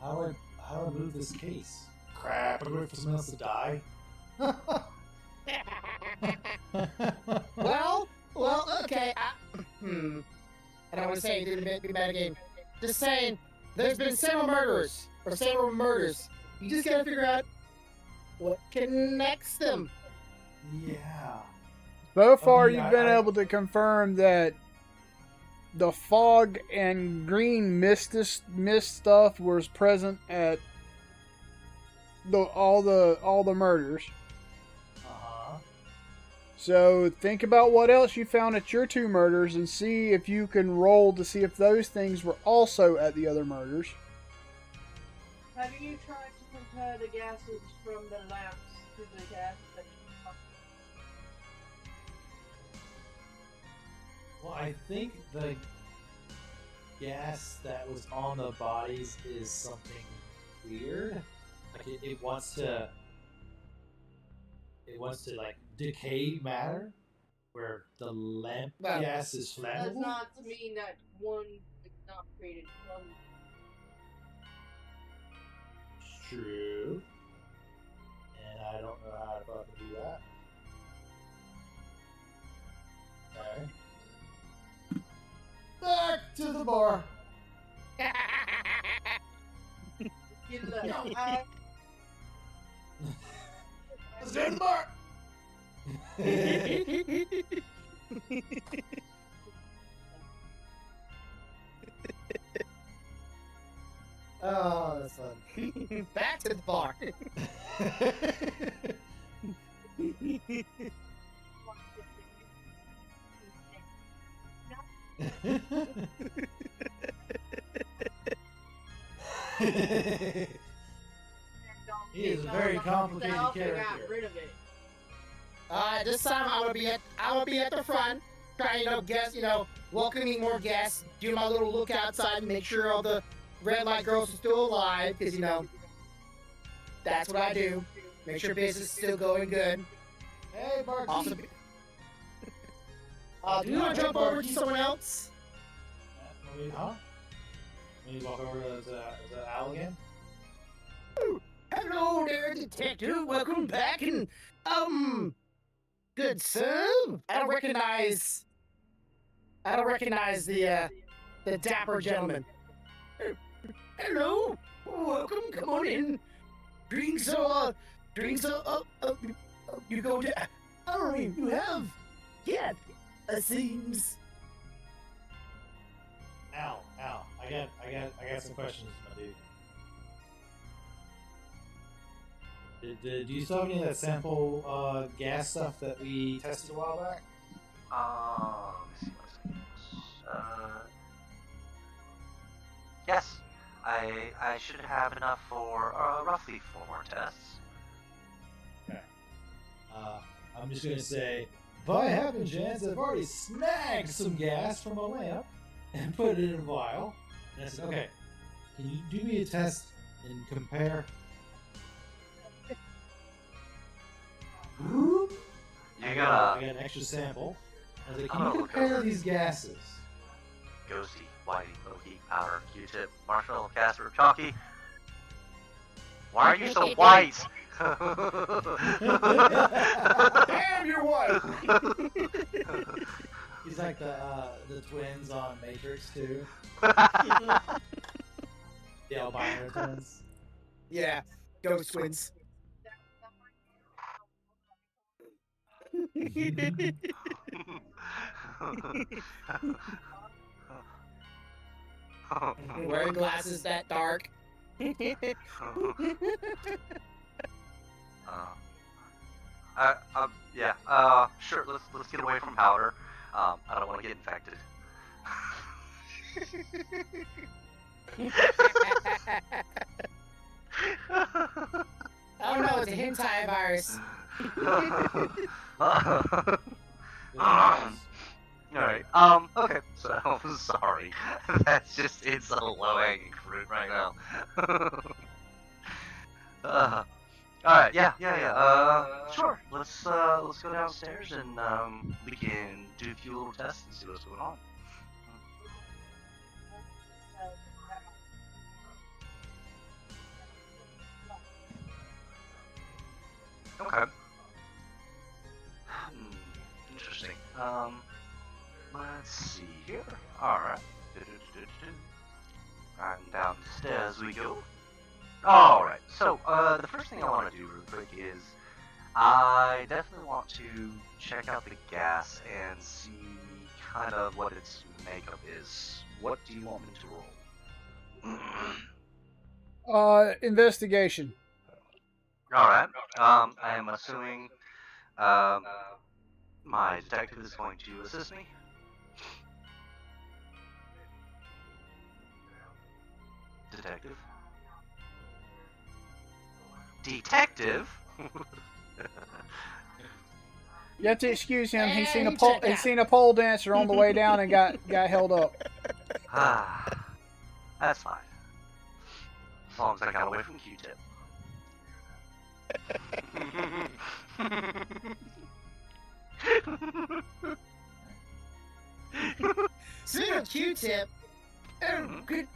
How do I move this case? Crap, I'm waiting for someone else to die. Well, okay. I don't want to say it didn't be bad game. Just saying, there's been several murders. You just gotta figure out what connects them. Yeah. So far, mean, you've been able to confirm that the fog and green mist stuff was present at all the murders. So think about what else you found at your two murders and see if you can roll to see if those things were also at the other murders. Have you tried to compare the gases from the lamps to the gas that you Well, I think the gas that was on the bodies is something weird. Like it wants to like decay matter, where the lamp gas is flammable. That's not to mean that one is not created from. It's true. And I don't know how to fucking do that. Okay. Back to the bar. You look, Let's go to the bar. Oh, that's fun. Back to the bar. He is a very complicated character. Got rid of it. This time I'm gonna be at the front, trying welcoming more guests, do my little look outside, and make sure all the red light girls are still alive, because that's what I do. Make sure business is still going good. Hey, Barkeep. Also, do you want to jump over to someone else? Huh? Let me walk over to the Al again. Hello there, detective. Welcome back, and good sir. I don't recognize the dapper gentleman. Hello, welcome. Come on in. Drinks are. You go to. I don't think you have yet. It seems. Al, I got some questions, my dude. Do you still have any of that sample gas stuff that we tested a while back? Let me see what's yes, I should have enough for roughly 4 more tests. Okay. I'm just gonna say, by happen chance, I've already snagged some gas from a lamp and put it in a vial. And I said, okay, can you do me a test and compare? You I gotta got an extra sample. I was like, can you compare these gases? Ghosty, Whitey, Loki, Powder, Q-Tip, Marshmallow, Casper, Chalky. Why are you so white? am your wife. He's like the twins on Matrix 2. The albino twins. Yeah, ghost twins. Wearing glasses that dark. Yeah. Sure. Let's get away from powder. I don't want to get infected. Oh no, it's a hentai virus. Alright, okay, so, sorry. That's just, it's a low-hanging fruit right now. Alright, yeah, sure. Let's go downstairs and, we can do a few little tests and see what's going on. Okay. Interesting. Let's see here. Alright. And down the stairs we go. Alright, so, the first thing I want to do real quick is I definitely want to check out the gas and see kind of what its makeup is. What do you want me to roll? Investigation. Alright, I am assuming, my detective is going to assist me. Detective? Detective? You have to excuse him. He's seen a Check pole. out. He's seen a pole dancer on the way down and got held up. Ah, that's fine. As long as I got away from Q-tip. Speaking of Q-tip,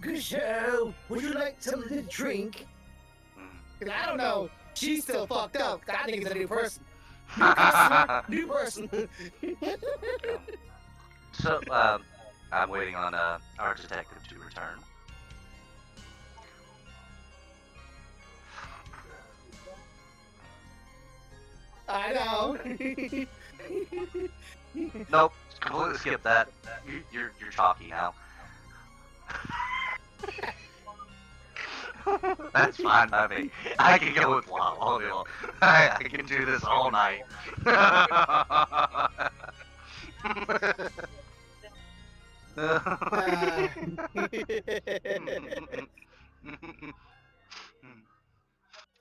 good show. Would you like something to drink? Cause I don't know. She's still fucked up. I think it's a new person. New customer, new person. So, I'm waiting on our detective to return. I know. Nope, completely skip that. You're chalky now. That's fine by me. I can go with WoW all day long. I can do this all night.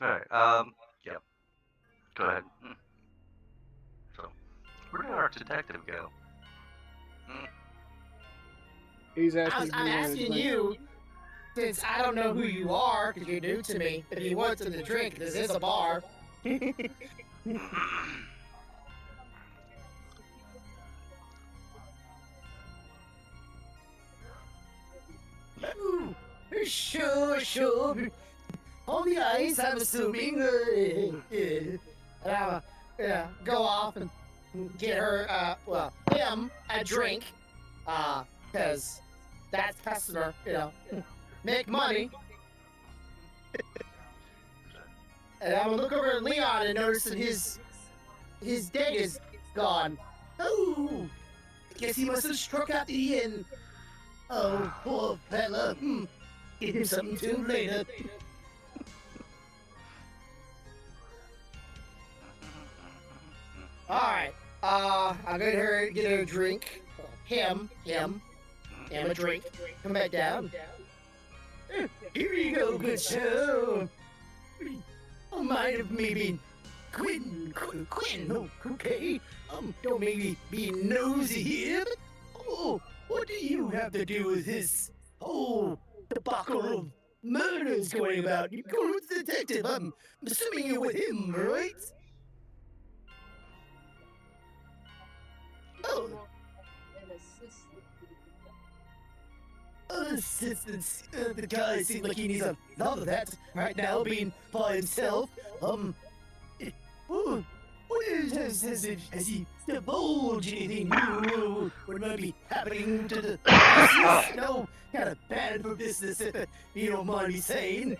Alright, yep. Go ahead. So, where did our detective go? He's I'm asking. asking you, since I don't know who you are, because you're new to me. If you want something to drink, this is a bar. Ooh, sure. On the ice, I'm assuming. Go off and get her, him a drink. Because that's customer, make money. And I'm gonna look over at Leon and notice that his deck is gone. Oh, guess he must have struck out the end. Oh, poor fella. Get him something to later. Alright, I'm gonna get her a drink. Him a drink. Come back down. Here you go, good show. I might have maybe Quinn, oh, okay. Don't maybe be nosy here, but, what do you have to do with this whole debacle of murders going about? You're going with the detective. I'm assuming you're with him, right? Oh. Assistance. The guy seems like he needs a lot of that right now, being by himself. Has he divulged anything new? What might be happening to the business? No, kind of bad for business, if you don't mind me saying. As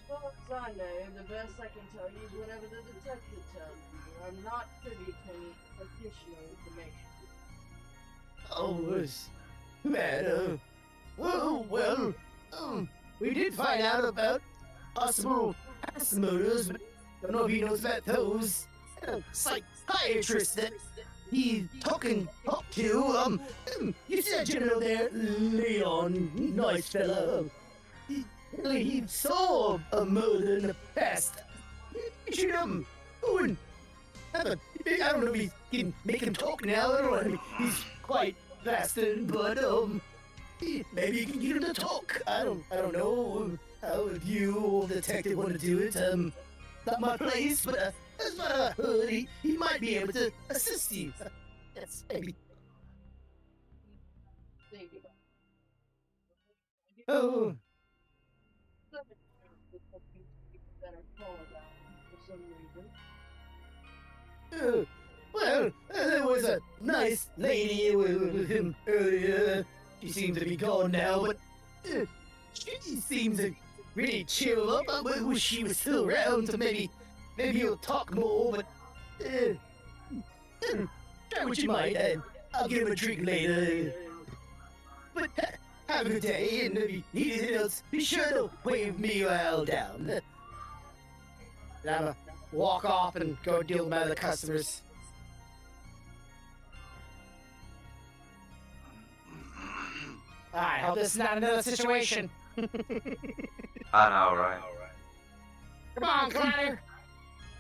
far as I know, the best I can tell you is whatever the detective tells you. I'm not privy to any additional information. Oh, it's bad. Well, we did find out about possible Hashimoto's, but don't know if he knows about those. Psychiatrist that he talked to. You see that gentleman over there, Leon, nice fella. He saw a murder in the past. You should go and have a. I don't know if he can make him talk now. I don't know. I mean, he's quite bastard, but maybe you can get him to talk. I don't know how if you or the detective want to do it. Not my place, but as what I heard, he might be able to assist you. That's maybe. Think about it. Oh. That are called out for some reason. Well, there was a nice lady with him earlier. She seems to be gone now, but she seems to really chill up. I wish she was still around to maybe he'll talk more, but try what you might. I'll give him a drink later. But have a good day, and if you need anything else, be sure to wave me while down. And I'm gonna walk off and go deal with my other customers. I hope this is not another situation. I know, right? Come on, Connor.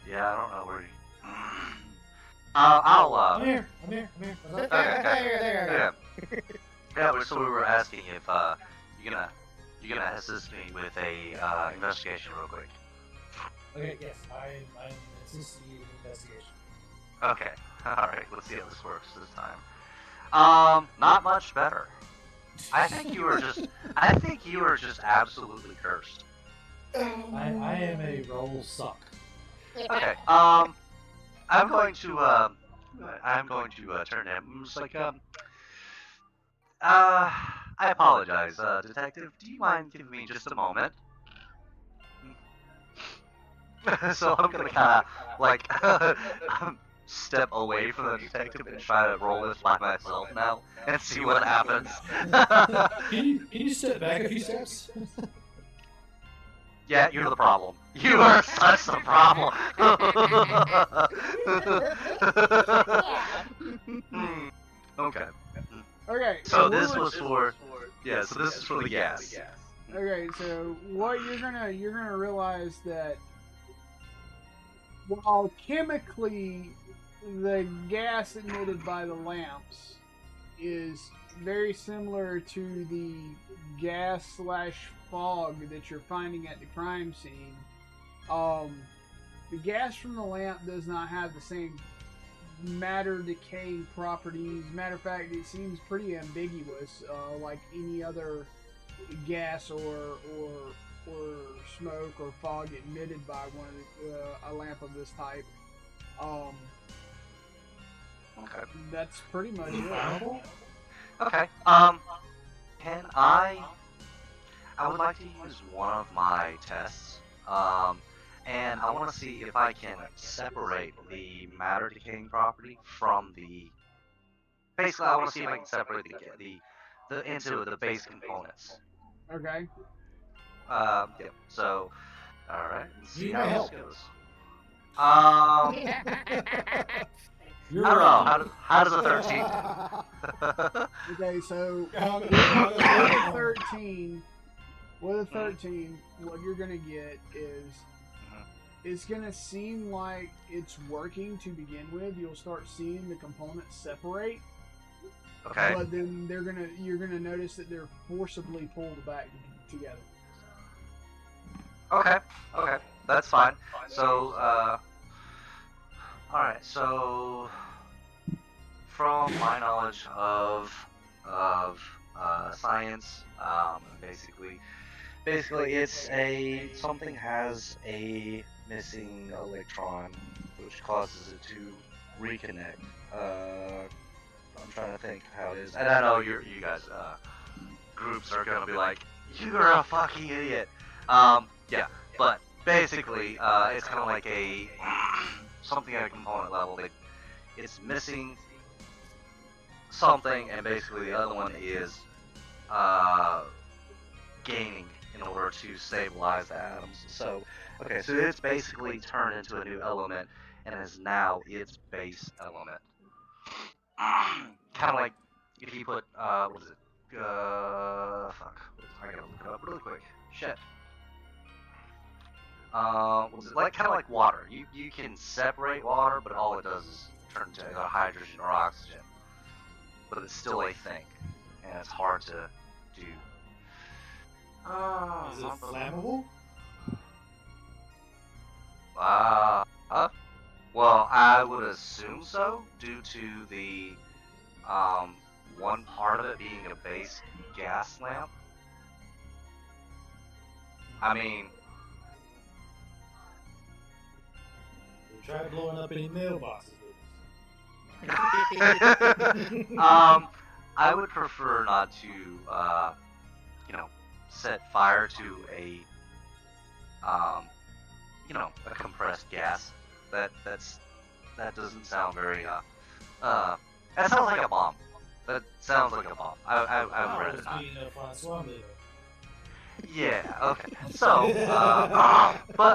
Yeah, I don't know where he. I'll I'm here. What's up? There. Yeah. So we were asking if you're gonna assist me with a investigation real quick. Okay, yes, I'm assisting you with investigation. Okay. All right. Let's see how this works this time. Not much better. I think you were just absolutely cursed. I am a roll suck. Okay. I'm going to turn to him. It's like I apologize, detective. Do you mind giving me just a moment? So I'm gonna kind of like step away from the detective and try to roll this by myself now and see what happens. Can you step back a few steps? Yeah, you're the problem. You are such the problem. Okay. Okay. So this was for So this is for the gas. Okay, so what you're gonna realize that while chemically the gas emitted by the lamps is very similar to the gas / fog that you're finding at the crime scene, the gas from the lamp does not have the same matter decaying properties. Matter of fact, it seems pretty ambiguous, like any other gas or smoke or fog emitted by a lamp of this type. Okay. That's pretty much it. Okay. Can I would like to use one of my tests. And I want to see if I can separate the matter decaying property from the. Basically, I want to see if I can separate the into the base components. Okay. Yeah. So, all right. Let's see Need how my this help. goes. You're I don't know. welcome. How does a 13? Okay, so I'm with gonna- a 13, what you're gonna get is it's gonna seem like it's working to begin with. You'll start seeing the components separate, Okay. but then you're gonna notice that they're forcibly pulled back together. Okay. Okay. That's fine. So, all right. So, from my knowledge of science, basically, basically, something has a missing electron, which causes it to reconnect. I'm trying to think how it is, and I know you guys groups are gonna be like, you're a fucking idiot. Yeah, but basically, it's kind of like a something at a component level. It's missing something, and basically the other one is gaining in order to stabilize the atoms. So, okay, so it's basically turned into a new element and is now its base element. Kind of like if you put, what is it? Fuck. I gotta look it up really quick. Shit. What is it? Like, kind of like water. You can separate water, but all it does is turn to either hydrogen or oxygen. But it's still a thing, and it's hard to do. Is it flammable? Well, I would assume so, due to the one part of it being a base gas lamp. I mean, We tried blowing up any mailboxes with I would prefer not to, set fire to a compressed gas. That doesn't sound very, that sounds like a bomb. That sounds like a bomb. I'd rather not. Yeah, okay. So,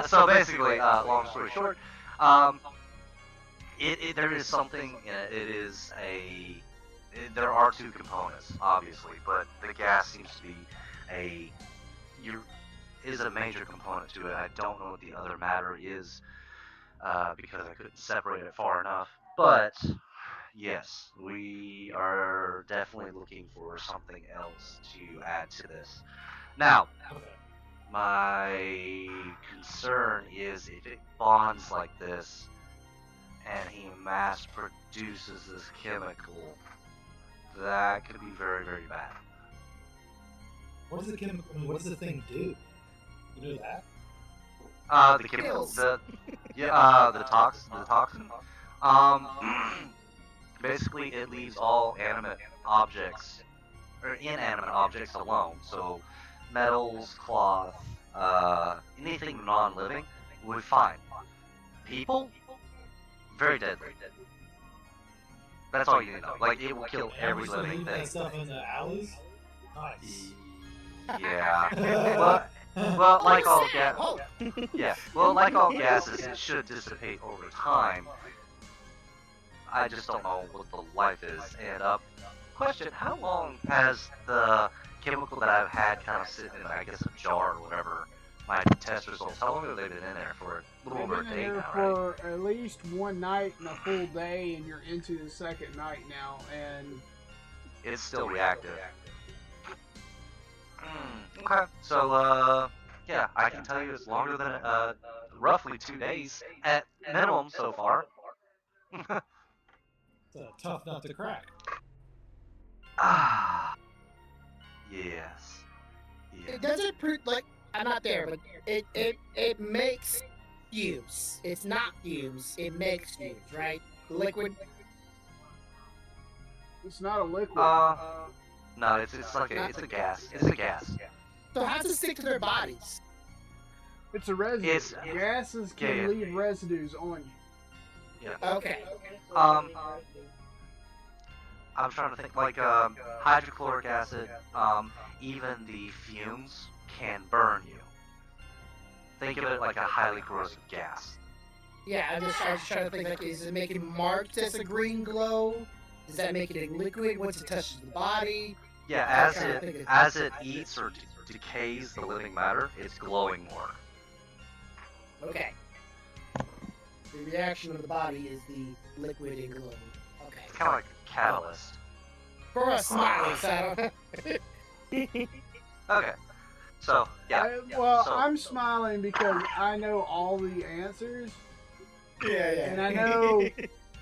so basically, long story short, there is something, there are two components, obviously, but the gas seems to be is a major component to it. I don't know what the other matter is, because I couldn't separate it far enough, but yes, we are definitely looking for something else to add to this. Now, my concern is if it bonds like this and he mass produces this chemical, that could be very, very bad. What does the chemical? I mean, what does the thing do? You know that? The chemical, the toxin. Basically, it leaves all animate objects or inanimate objects alone. So, metals, cloth, anything non-living would be fine. People, very deadly. That's all you need to know. Like, it will kill every living thing. That stuff in the alleys? Nice. Yeah. Well, like all gas. Yeah. Well, like all gases, it should dissipate over time. I just don't know what the life is. And question: how long has the chemical that I've had kind of sitting in, I guess, a jar or whatever, my test results? How long have they been in there for? A little over a day now, right? For at least one night and a full day, and you're into the second night now, and it's still reactive. Okay, so yeah, I can tell you it's longer than roughly 2 days at minimum so far. It's a tough nut to crack. Ah, yes. It doesn't like I'm not there, but it makes fumes. It's not fumes. It makes fumes, right? Liquid. it's not a liquid. No, it's like it's a gas. It's a gas. So how does it stick to their bodies? It's a residue. Gases can leave residues on you. Yeah. Okay. I'm trying to think, like, hydrochloric acid, even the fumes can burn you. Think of it like a highly corrosive gas. Yeah, I was just trying to think, like, is it making marked as a green glow? Does that make it a liquid once it touches the body? Yeah, as it eats or decays the living matter, it's glowing more. Okay. The reaction of the body is the liquid and glow. Okay. It's kind of like a catalyst. For a smiley, so Okay. So, yeah. I'm smiling because I know all the answers, yeah. and I know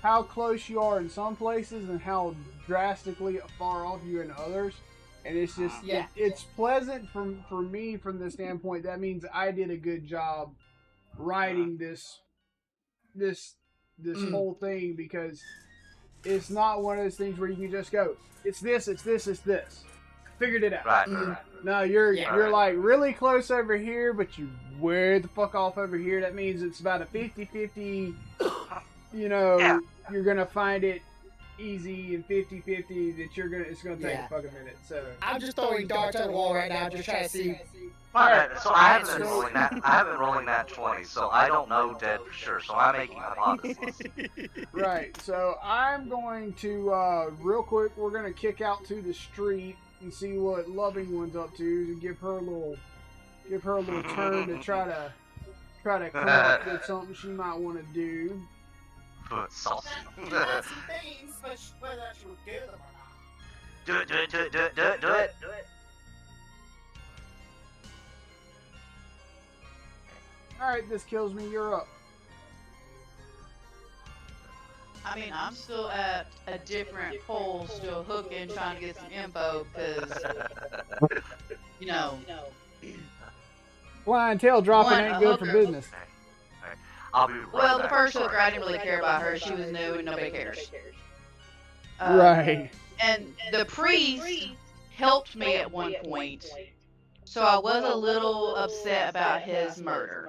how close you are in some places and how drastically far off you in others. And it's just, Yeah. it's pleasant for me from the standpoint that means I did a good job writing this whole thing, because it's not one of those things where you can just go, it's this, it's this, it's this. Figured it out. Right. No, you're Yeah. like really close over here, but you way the fuck off over here. That means it's about a 50-50, you know, Yeah. you're gonna find it easy, and 50-50 that it's gonna take Yeah. a fucking minute. So I'm just throwing darts at the wall right now, just trying to see. Alright, so I haven't been rolling that. I haven't been rolling that 20, so I don't know dead for sure. So I'm making hypotheses. right, so I'm going to real quick. We're gonna kick out to the street and see what Loving One's up to, and give her a little turn to try to come up with something she might want to do. Saucy. Lots of things, but whether she would do them or not. Do it. All right, this kills me. You're up. I mean, I'm still at a different pole, still hooking, trying to get some info, because, you know, Clientele dropping One, ain't a good for hooker. business. I'll be right well, the back. first hooker, I didn't really care about her. She was new and nobody cares. Right. And the priest helped me at one point, so I was a little upset about his murder.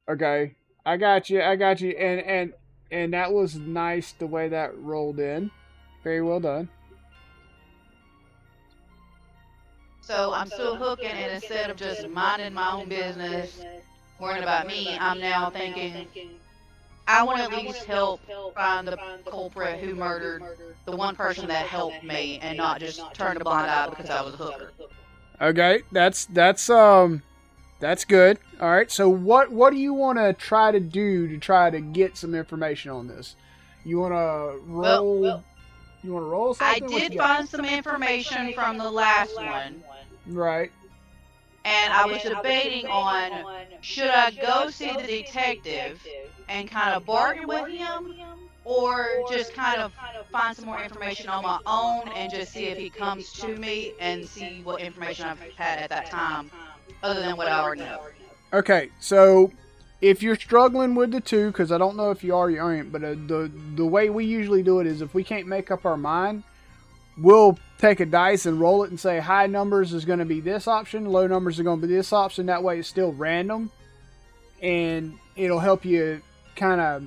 Okay. I got you. And that was nice the way that rolled in. Very well done. So I'm still hooking, and instead of just minding my own business, worrying about me, I'm now thinking, I want to at least help find the culprit who murdered the one person that helped me, and not just turn a blind eye because I was a hooker. Okay, that's good. All right. So what do you want to try to do to try to get some information on this? You want to roll? Well, you want to roll I something? What did you got? find some information from the last one, Right. and I was debating on, should I go see the detective and kind of bargain with him, or just kind of find some more information on my own and just see if he comes to me and see what information I've had at that time, other than what I already know. Okay. So if you're struggling with the two, because I don't know if you are or you aren't, but the way we usually do it is if we can't make up our mind, we'll take a dice and roll it and say high numbers is going to be this option, low numbers are going to be this option. That way it's still random, and it'll help you kind of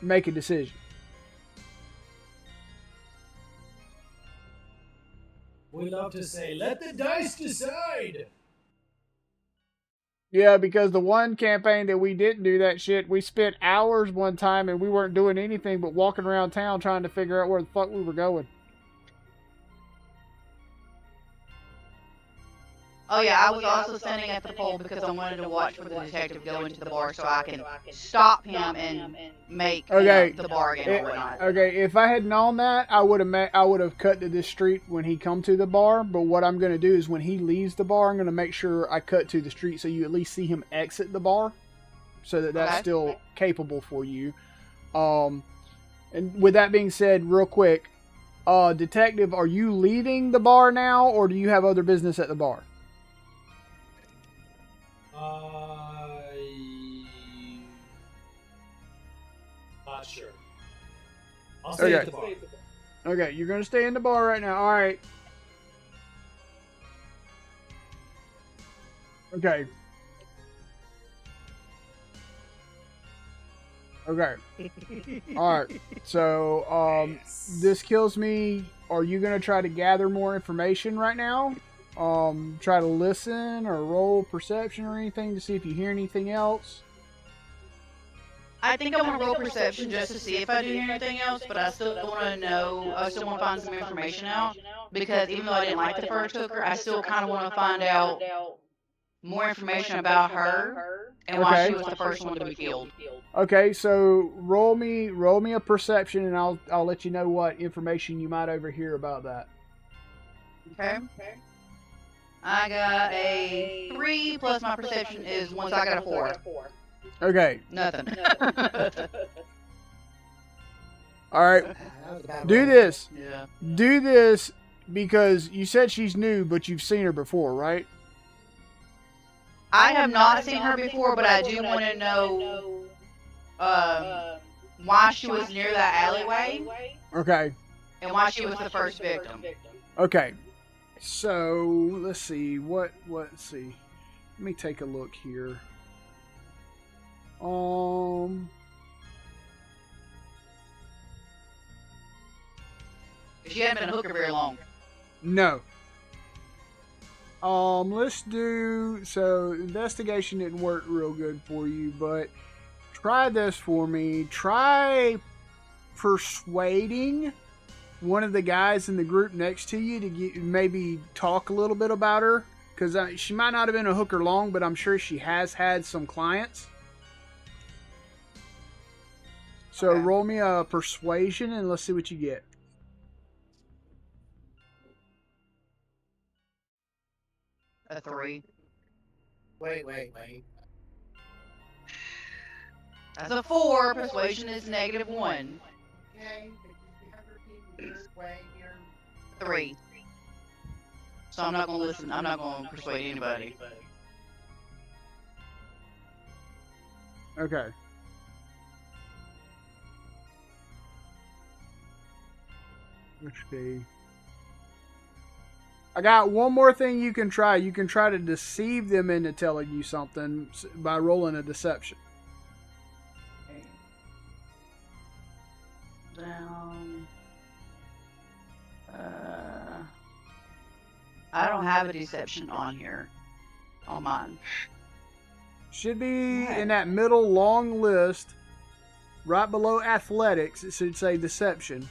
make a decision. We love to say, let the dice decide. Yeah, because the one campaign that we didn't do that shit, we spent hours one time and we weren't doing anything but walking around town trying to figure out where the fuck we were going. Oh yeah, I was also standing at the pole because I wanted to watch for the detective go into the bar so I can stop him and make Okay. the bargain or whatnot. Okay, if I had known that, I would have cut to this street when he come to the bar. But what I'm going to do is when he leaves the bar, I'm going to make sure I cut to the street so you at least see him exit the bar, so that's Okay. still capable for you. And with that being said, real quick, detective, are you leaving the bar now, or do you have other business at the bar? Not sure. I'll stay at Okay. the bar. Okay, you're going to stay in the bar right now. All right. Okay. Okay. All right. So, this kills me. Are you going to try to gather more information right now? Try to listen or roll perception or anything to see if you hear anything else? I think I want to roll perception just to see if I do hear anything else, but I still want to know, I still want to find some information out, because even though I didn't like the first hooker, I still kind of want to find out more information about her and why she was the first one to be killed. Okay, so roll me a perception, and I'll let you know what information you might overhear about that. Okay. I got a 3 plus my perception is 1, so I got a 4. Okay. Nothing. All right. That was a bad Do roll. this. Yeah. Do this Because you said she's new, but you've seen her before, right? I have not seen her before, but I do want to know why she was near that alleyway Okay. and why she was the first victim. Okay. So let's see. Let's see. Let me take a look here. She hadn't been a hooker very long. No. Let's do, so investigation didn't work real good for you, but try this for me. Try persuading one of the guys in the group next to you to maybe talk a little bit about her, because she might not have been a hooker long, but I'm sure she has had some clients. So Okay. roll me a persuasion and let's see what you get. A 3. Wait. That's a 4. Persuasion is -1. Okay, could you have her keep this way here? 3. So I'm not gonna listen. I'm not gonna persuade anybody. Okay. Let's see. I got one more thing you can try. You can try to deceive them into telling you something by rolling a deception. Down. I don't have a deception on here. On mine. Should be in that middle long list, right below athletics. It should say deception.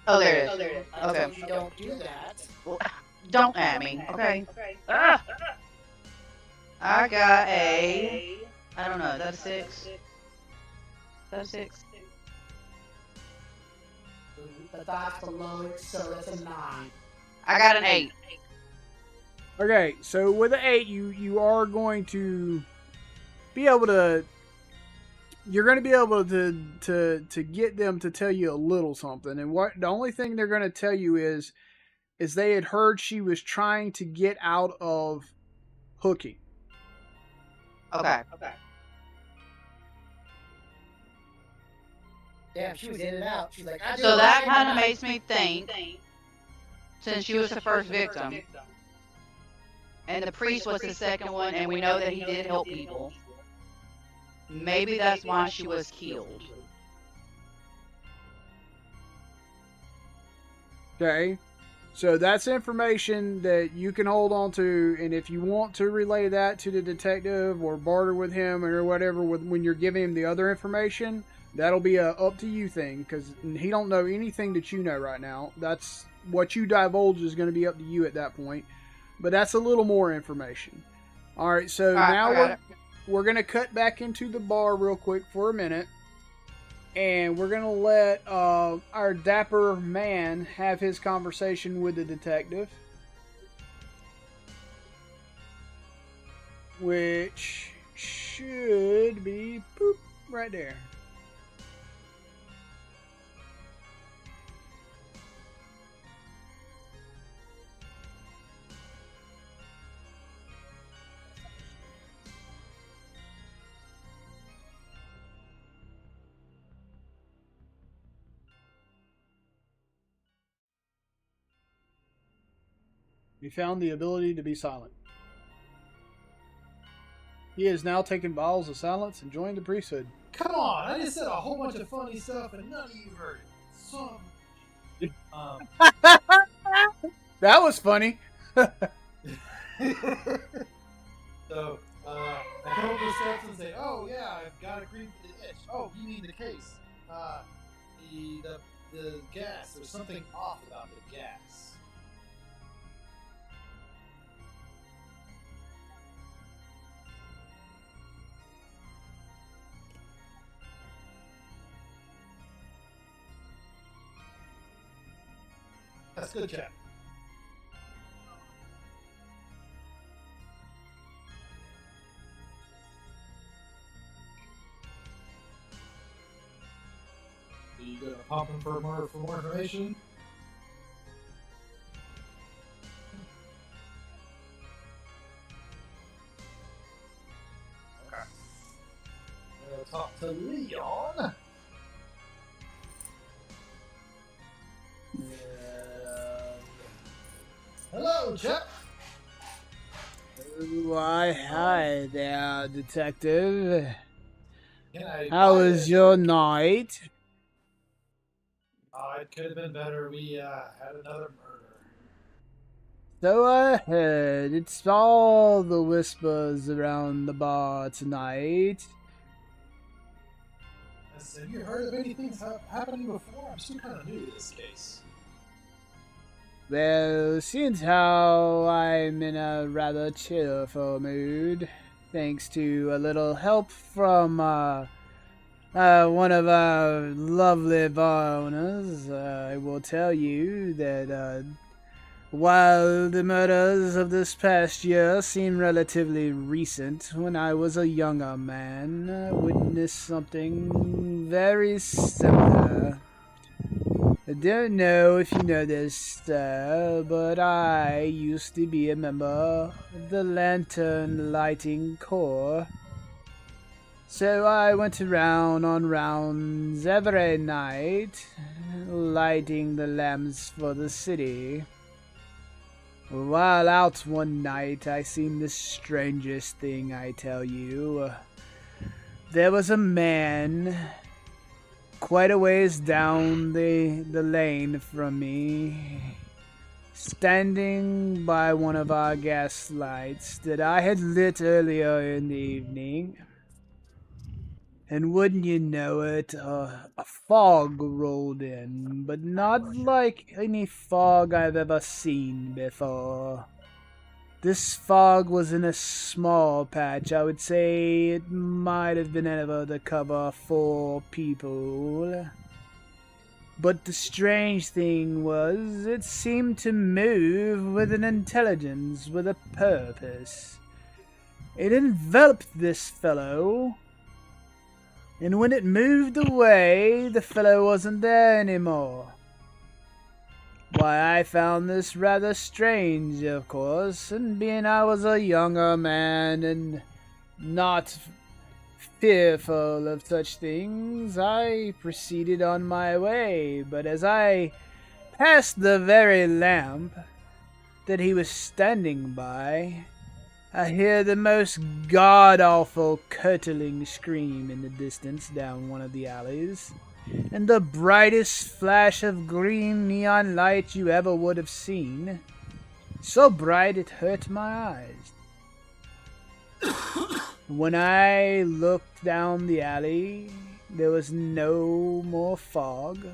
Oh, there it is. I Okay. told you don't do that. Well, don't at me. Okay. Ah! I got a. I don't know. Is that a 6? Is that a 6? The dot's below it, so that's a 9. I got an 8. Okay, so with an 8, you are going to be able to. You're going to be able to get them to tell you a little something, and what the only thing they're going to tell you is they had heard she was trying to get out of hooking. Okay. Damn, she was in and out. She's like, I do So it that right kind of now. makes me think, since she was the first victim, and the priest was the second one, and we know that he did help people, maybe that's why she was killed. Okay, so that's information that you can hold on to, and if you want to relay that to the detective or barter with him or whatever, when you're giving him the other information, that'll be a up to you thing, because he don't know anything that you know right now. That's what you divulge is going to be up to you at that point, but that's a little more information. All right, so All right, I got now it. we're going to cut back into the bar real quick for a minute. And we're going to let our dapper man have his conversation with the detective. Which should be boop, right there. He found the ability to be silent. He has now taken vows of silence and joined the priesthood. Come on, I just said a whole bunch of funny stuff and none of you heard it. So, That was funny. so I come up the steps and say, "Oh yeah, I've got a green for the itch. Oh, you mean the case? The gas. There's something off about the gas." That's good, Jack. Are you gonna pump him for more information? talk to Leon. Hello, Chuck. Why, hi there, detective. Can I How buy was a your drink? night? Oh, it could have been better. We had another murder. So I heard. It's all the whispers around the bar tonight. Have you heard of anything happening before? I'm still kind of new to this case. Well, since how I'm in a rather cheerful mood, thanks to a little help from one of our lovely bar owners, I will tell you that while the murders of this past year seem relatively recent, when I was a younger man, I witnessed something very similar. I don't know if you know this, sir, but I used to be a member of the Lantern Lighting Corps. So I went around on rounds every night, lighting the lamps for the city. While out one night, I seen the strangest thing, I tell you. There was a man quite a ways down the lane from me, standing by one of our gas lights that I had lit earlier in the evening. And wouldn't you know it, a fog rolled in, but not like any fog I've ever seen before. This fog was in a small patch. I would say it might have been able to cover 4 people. But the strange thing was, it seemed to move with an intelligence, with a purpose. It enveloped this fellow, and when it moved away, the fellow wasn't there anymore. Why, I found this rather strange, of course, and being I was a younger man and not fearful of such things, I proceeded on my way. But as I passed the very lamp that he was standing by, I hear the most god-awful curdling scream in the distance down one of the alleys, and the brightest flash of green neon light you ever would have seen. So bright it hurt my eyes. When I looked down the alley, there was no more fog,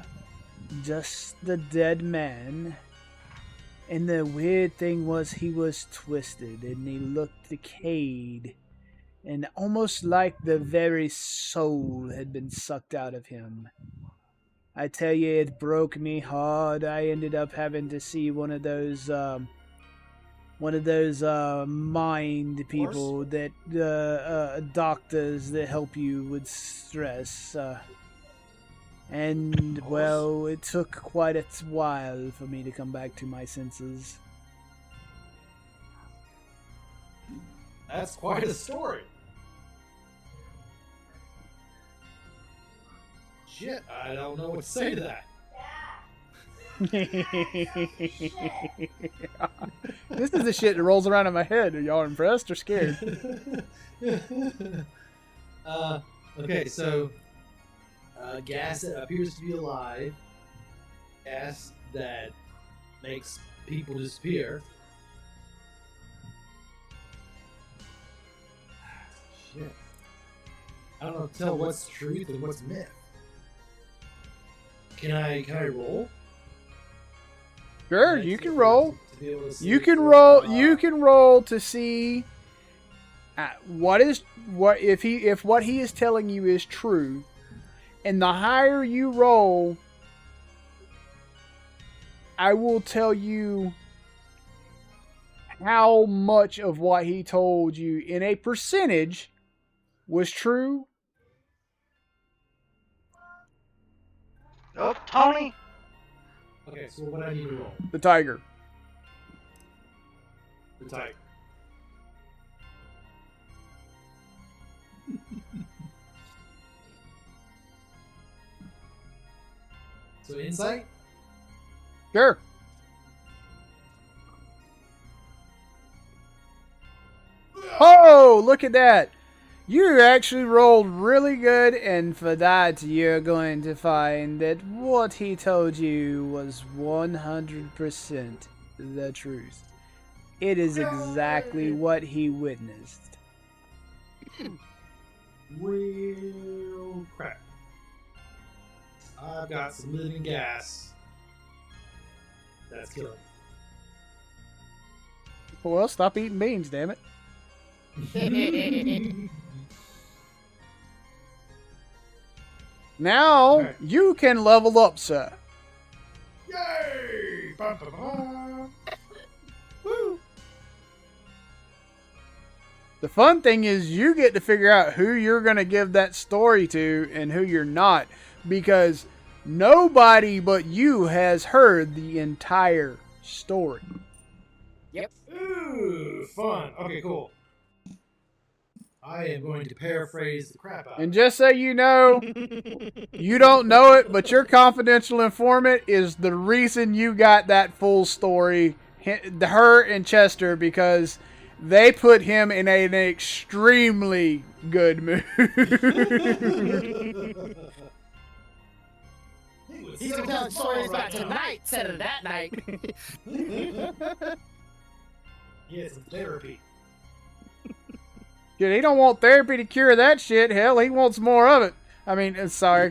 just the dead man. And the weird thing was he was twisted and he looked decayed, and almost like the very soul had been sucked out of him. I tell you, it broke me hard. I ended up having to see one of those mind people that doctors that help you with stress. And well, it took quite a while for me to come back to my senses. That's quite a story. Shit, I don't know what to say to that. This is the shit that rolls around in my head. Are y'all impressed or scared? Okay, so gas that appears to be alive, gas that makes people disappear. Shit. I don't know tell what's truth and what's myth. Can I roll? Sure, you can roll. To be able to see You can if, roll. You can roll to see if what he is telling you is true, and the higher you roll, I will tell you how much of what he told you in a percentage was true. Oh, Tony! Okay, so what I need to roll? The tiger. The tiger. So insight? Sure. Oh, look at that. You actually rolled really good, and for that, you're going to find that what he told you was 100% the truth. It is exactly what he witnessed. Well, crap. I've got some living gas. That's killing Well, stop eating beans, damn it. me. Now, Right. you can level up, sir. Yay! Ba, ba, ba. Woo. The fun thing is you get to figure out who you're going to give that story to and who you're not, because nobody but you has heard the entire story. Ooh, fun. Okay, cool. I am going to paraphrase the crap out of And it. just so you know, you don't know it, but your confidential informant is the reason you got that full story, her and Chester, because they put him in an extremely good mood. He's gonna tell stories about tonight instead of that night. He has some therapy. Dude, he don't want therapy to cure that shit. Hell, he wants more of it. I mean, sorry.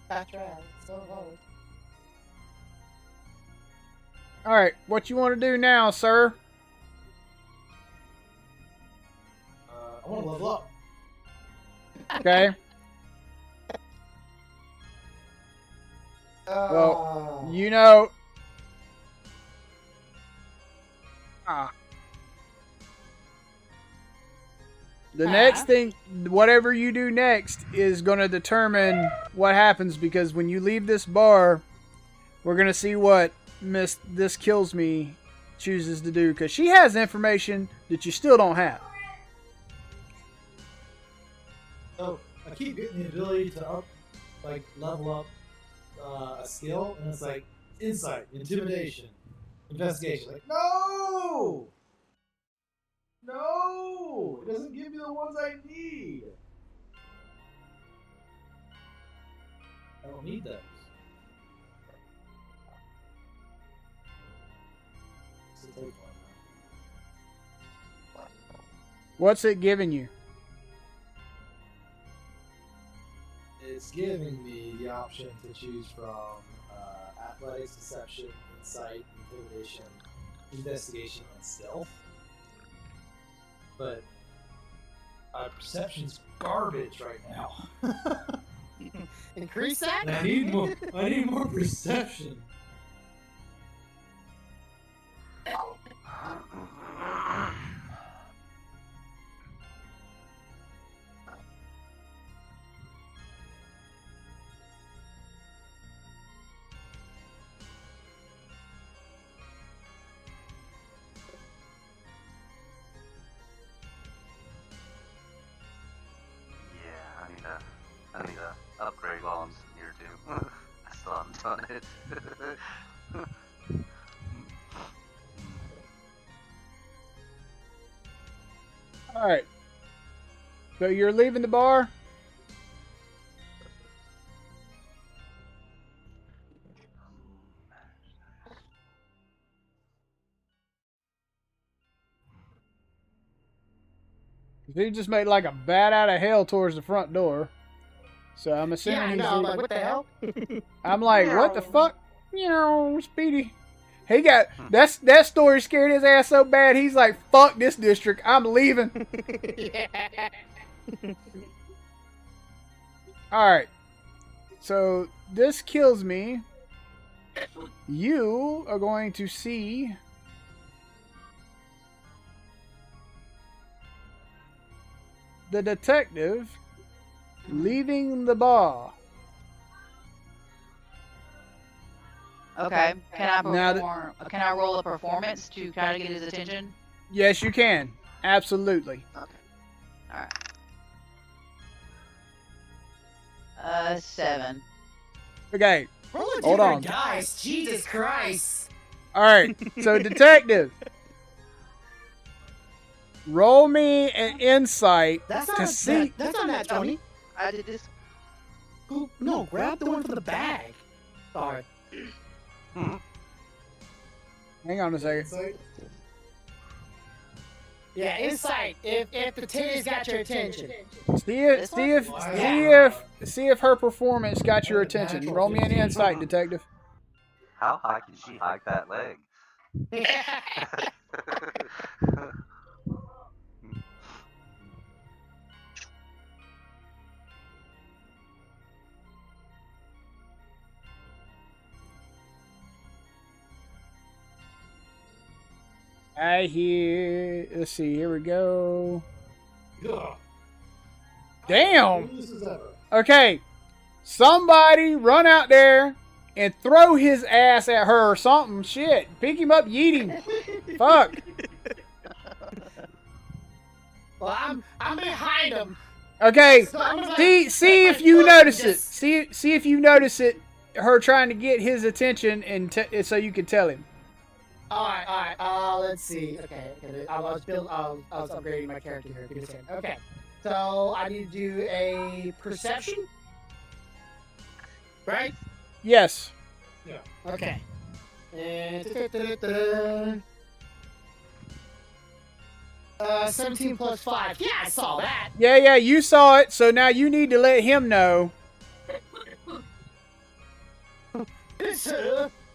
That's right. So low. All right, what you want to do now, sir? I want to level up. Okay. Well, you know. The next thing, whatever you do next, is going to determine what happens, because when you leave this bar, we're going to see what Miss This Kills Me chooses to do, because she has information that you still don't have. So I keep getting the ability to level up a skill, and it's like insight, intimidation, investigation. Like, no, it doesn't give me the ones I need. I don't need those. So take one. What's it giving you? It's giving me the option to choose from athletics, deception, insight, intimidation, investigation, and stealth. But perception's garbage right now. Increase that? And I need more. I need more perception. I need to upgrade while I'm here too. I still haven't done it. All right. So you're leaving the bar? He just made like a bat out of hell towards the front door. So I'm assuming Yeah, I he's know. I'm like, what the hell? I'm like, what the fuck? You know, Speedy. He got that story scared his ass so bad he's like, fuck this district. I'm leaving. Yeah. Alright. So this kills me. You are going to see the detective leaving the bar. Okay. Can I Now perform? Can I roll a performance to kind of get his attention? Yes, you can. Absolutely. Okay. All right. 7. Okay. Roll a Hold on. different dice. Jesus Christ. All right. So, detective, roll me an insight That's to not see. That's not that, Tony. I did this. No, grab the one from the bag. Sorry. Hang on a second. Insight? Yeah, insight. If the titties got your attention. See if her performance got your attention. Roll me an insight, detective. How high can she hike that leg? I hear. Let's see. Here we go. Ugh. Damn. This is ever. Okay. Somebody run out there and throw his ass at her or something. Shit. Pick him up, yeet him. Fuck. Well, I'm behind him. Okay. So I'm gonna- See if you notice it. See if you notice it. Her trying to get his attention and so you can tell him. All right. Let's see. Okay. I was upgrading my character here. Give me a second. Okay. So I need to do a perception, right? Yes. Okay. And 17 plus 5. Yeah, I saw that. Yeah, you saw it, so now you need to let him know.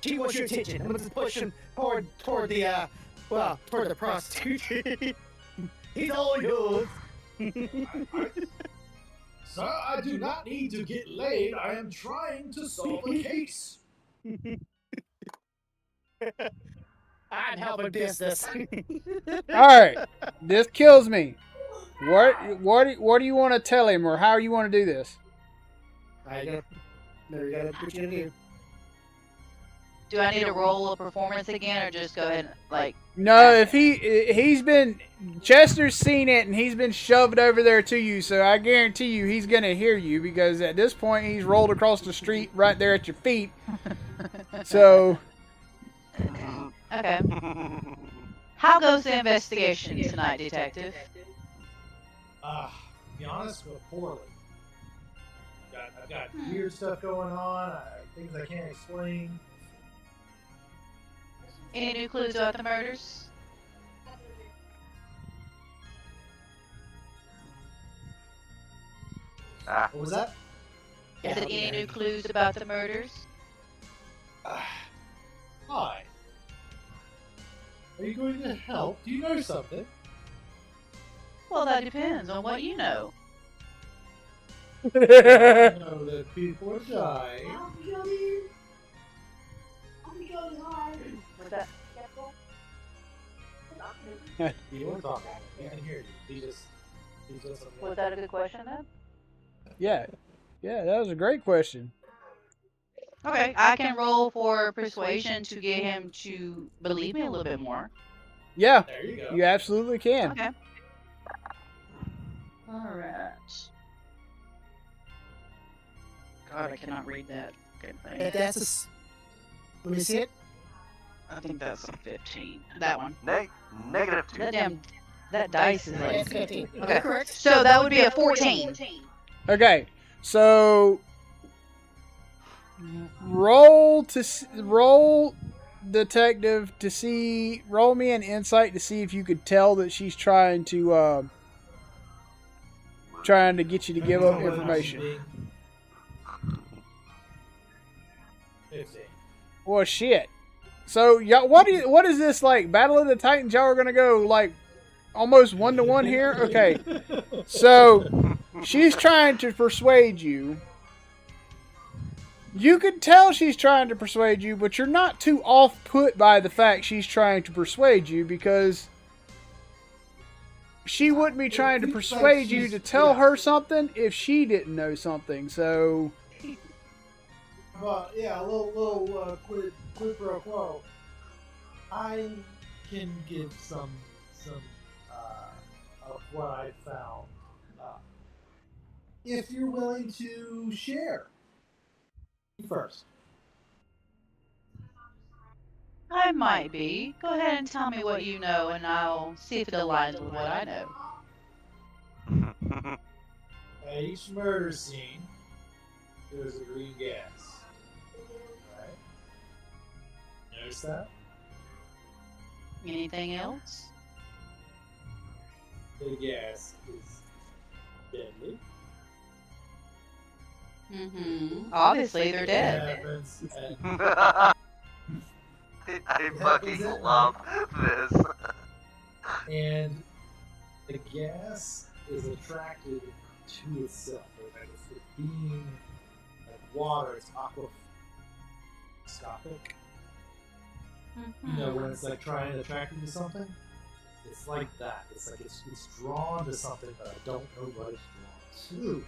He wants your attention. I'm gonna push him toward the toward the prostitute. He's all yours. Sir, I do not need to get laid. I am trying to solve a case. I'm helping business. All right, this kills me. What do you want to tell him, or how you want to do this? I got. There you go. What you gonna do? Do I need to roll a performance again, or just go ahead and, like... No, if he's been Chester's seen it and he's been shoved over there to you, so I guarantee you he's gonna hear you because at this point he's rolled across the street right there at your feet. So Okay. How goes the investigation tonight, detective? To be honest, but poorly. I've got weird stuff going on, things I can't explain. Any new clues about the murders? What was that? Is it any new clues about the murders? Hi. Are you going to help? Do you know something? Well, that depends on what you know. I know that people die. What's that? He won't talk. He can hear you. He's just Was that a good question then? yeah, that was a great question. Okay, I can roll for persuasion to get him to believe me a little bit more. Yeah, There you go. you absolutely can. Okay. Alright. God, I cannot read that good thing. That's a. Let me see it. I think that's a 15. That one. Negative 2. That dice is It's like... 15. Okay. Correct. So that would be a 14. Okay, so roll detective to see. Roll me an insight to see if you could tell that she's trying to get you to give up information. 15. Well, shit. So, y'all, what is this like? Battle of the Titans? Y'all are gonna go like almost 1-to-1 here. Okay, so she's trying to persuade you. You can tell she's trying to persuade you, but you're not too off put by the fact she's trying to persuade you because she wouldn't be trying to persuade you to tell her something if she didn't know something. So. But yeah, a little quid pro quo. I can give some of what I found. If you're willing to share, First. I might be. Go ahead and tell me what you know, and I'll see if it aligns with what I know. At each murder scene, there's a green gas. Right? Notice that? Anything else? The gas is deadly. Obviously, they're It dead. happens at, I fucking love this. and the gas is attracted to itself. Like it's being like water, it's aquascopic. You know, when it's like trying to attract you to something? It's like that. It's like it's drawn to something, but I don't know what it's drawn to.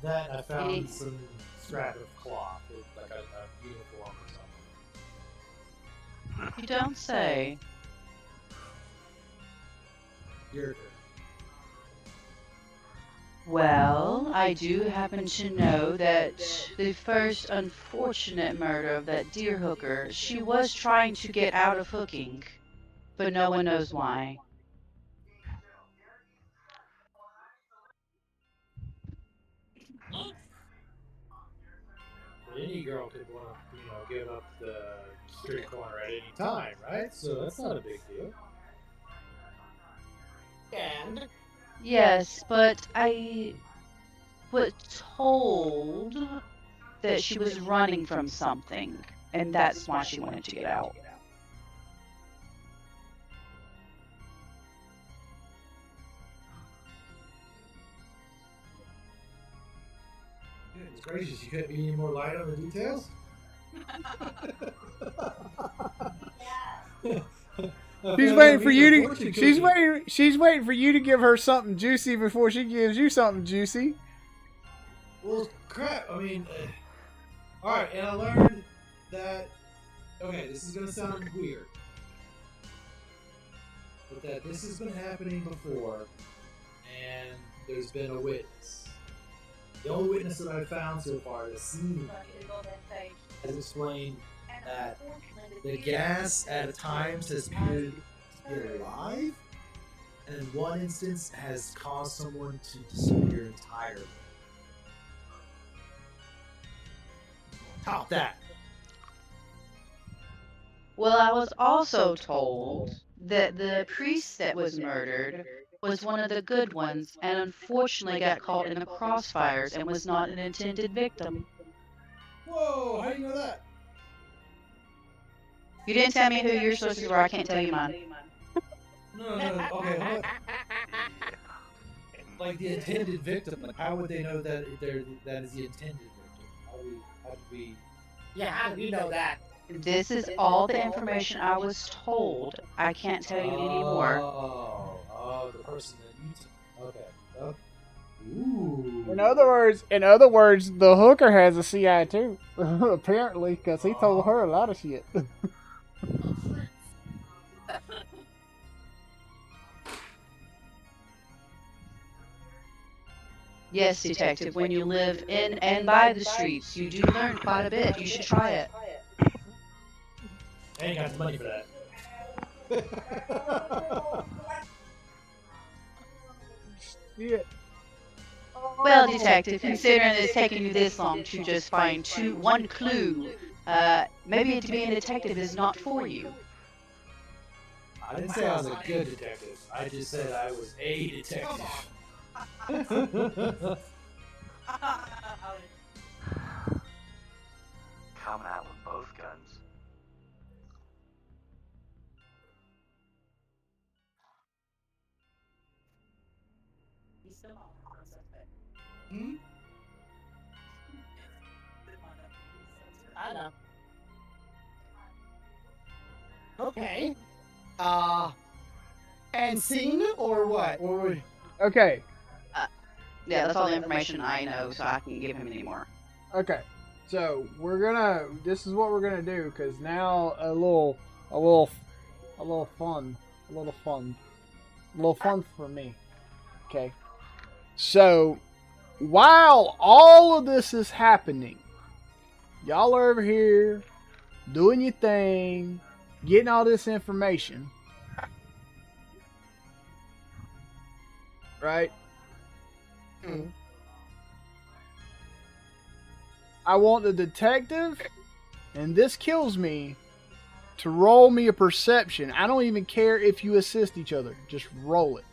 That I found some scrap of cloth, like a uniform or something. You don't say. Your turn. Well, I do happen to know that the first unfortunate murder of that deer hooker, she was trying to get out of hooking, but no one knows why. Any girl could want to, give up the street corner at any time, right? So that's not a big deal. And Yes, but I was told that she was running from something, and that's why she wanted to get out. Goodness gracious, you couldn't be any more light on the details? She's waiting for you to. She's waiting for you to give her something juicy before she gives you something juicy. Well, crap. I mean, all right. And I learned that. Okay, this is gonna sound weird, but that this has been happening before, and there's been a witness. The only witness that I've found so far that's seen has explained that the gas at times has appeared to be alive, and in one instance has caused someone to disappear entirely. Top that. Well, I was also told that the priest that was murdered was one of the good ones, and unfortunately got caught in the crossfires and was not an intended victim. Whoa, how do you know that? You didn't tell me who your sources were, I can't tell you mine. No, okay, hold on. Like the intended victim, like how would they know that that is the intended victim? How did we... yeah, how do you know that? This is all the information I was told. I can't tell you anymore. Oh, the person that you took. Okay. Ooh. In other words, the hooker has a CI too, apparently, because he told her a lot of shit. Yes, detective, when you live in and by the streets, you do learn quite a bit. You should try it. I ain't got the money for that. Shit. Well, detective, considering it's taken you this long to just find one clue, maybe being a detective is not for you. I didn't say I was a good detective. I just said I was a detective. Coming out with both guns. Hmm? I know. Okay. And scene or what? Okay. Yeah, that's all the information I know, so I can't give him any more. Okay. So this is what we're gonna do, because now a little fun for me. Okay. So while all of this is happening, y'all are over here doing your thing, getting all this information, right? Mhm. I want the detective, and this kills me, to roll me a perception. I don't even care if you assist each other. Just roll it.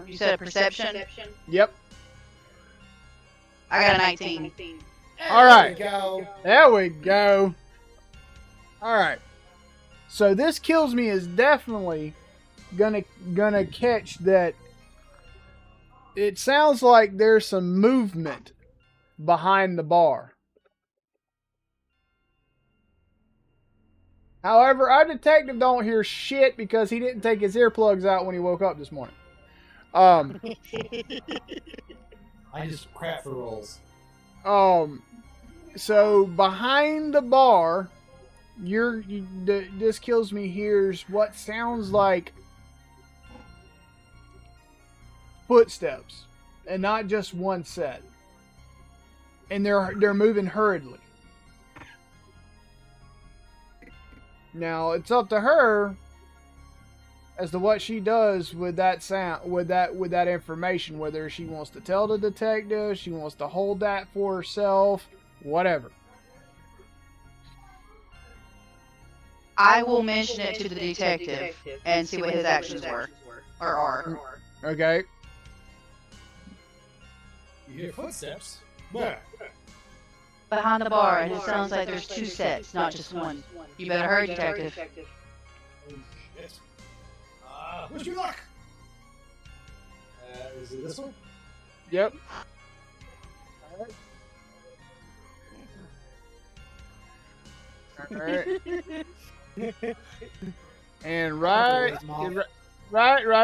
You said a perception? Yep. I got a 19. All right. There we go. There we go. All right. So this kills me is definitely gonna catch that. It sounds like there's some movement behind the bar. However, our detective don't hear shit because he didn't take his earplugs out when he woke up this morning. I just crap for rolls. So behind the bar, this kills me hears what sounds like footsteps, and not just one set. And they're moving hurriedly. Now it's up to her as to what she does with that sound, with that information. Whether she wants to tell the detective, she wants to hold that for herself, whatever. I will mention it to the detective and see what his actions were. Or are. Okay. You hear footsteps? Where? Behind the bar, and it sounds like there's two sets, not just one. You better hurry, detective. Oh shit. Wish me luck! Is it this one? Yep. All right. And right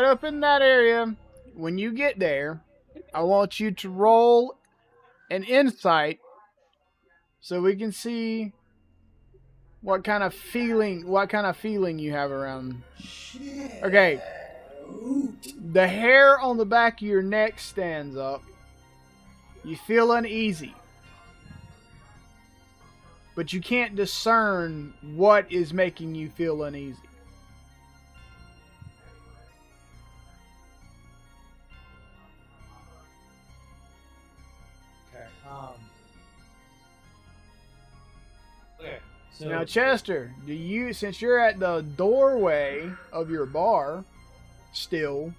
up in that area, when you get there, I want you to roll an insight so we can see what kind of feeling you have around. Shit. Okay. The hair on the back of your neck stands up. You feel uneasy. But you can't discern what is making you feel uneasy. Okay. Okay. So Now, Chester, since you're at the doorway of your bar still,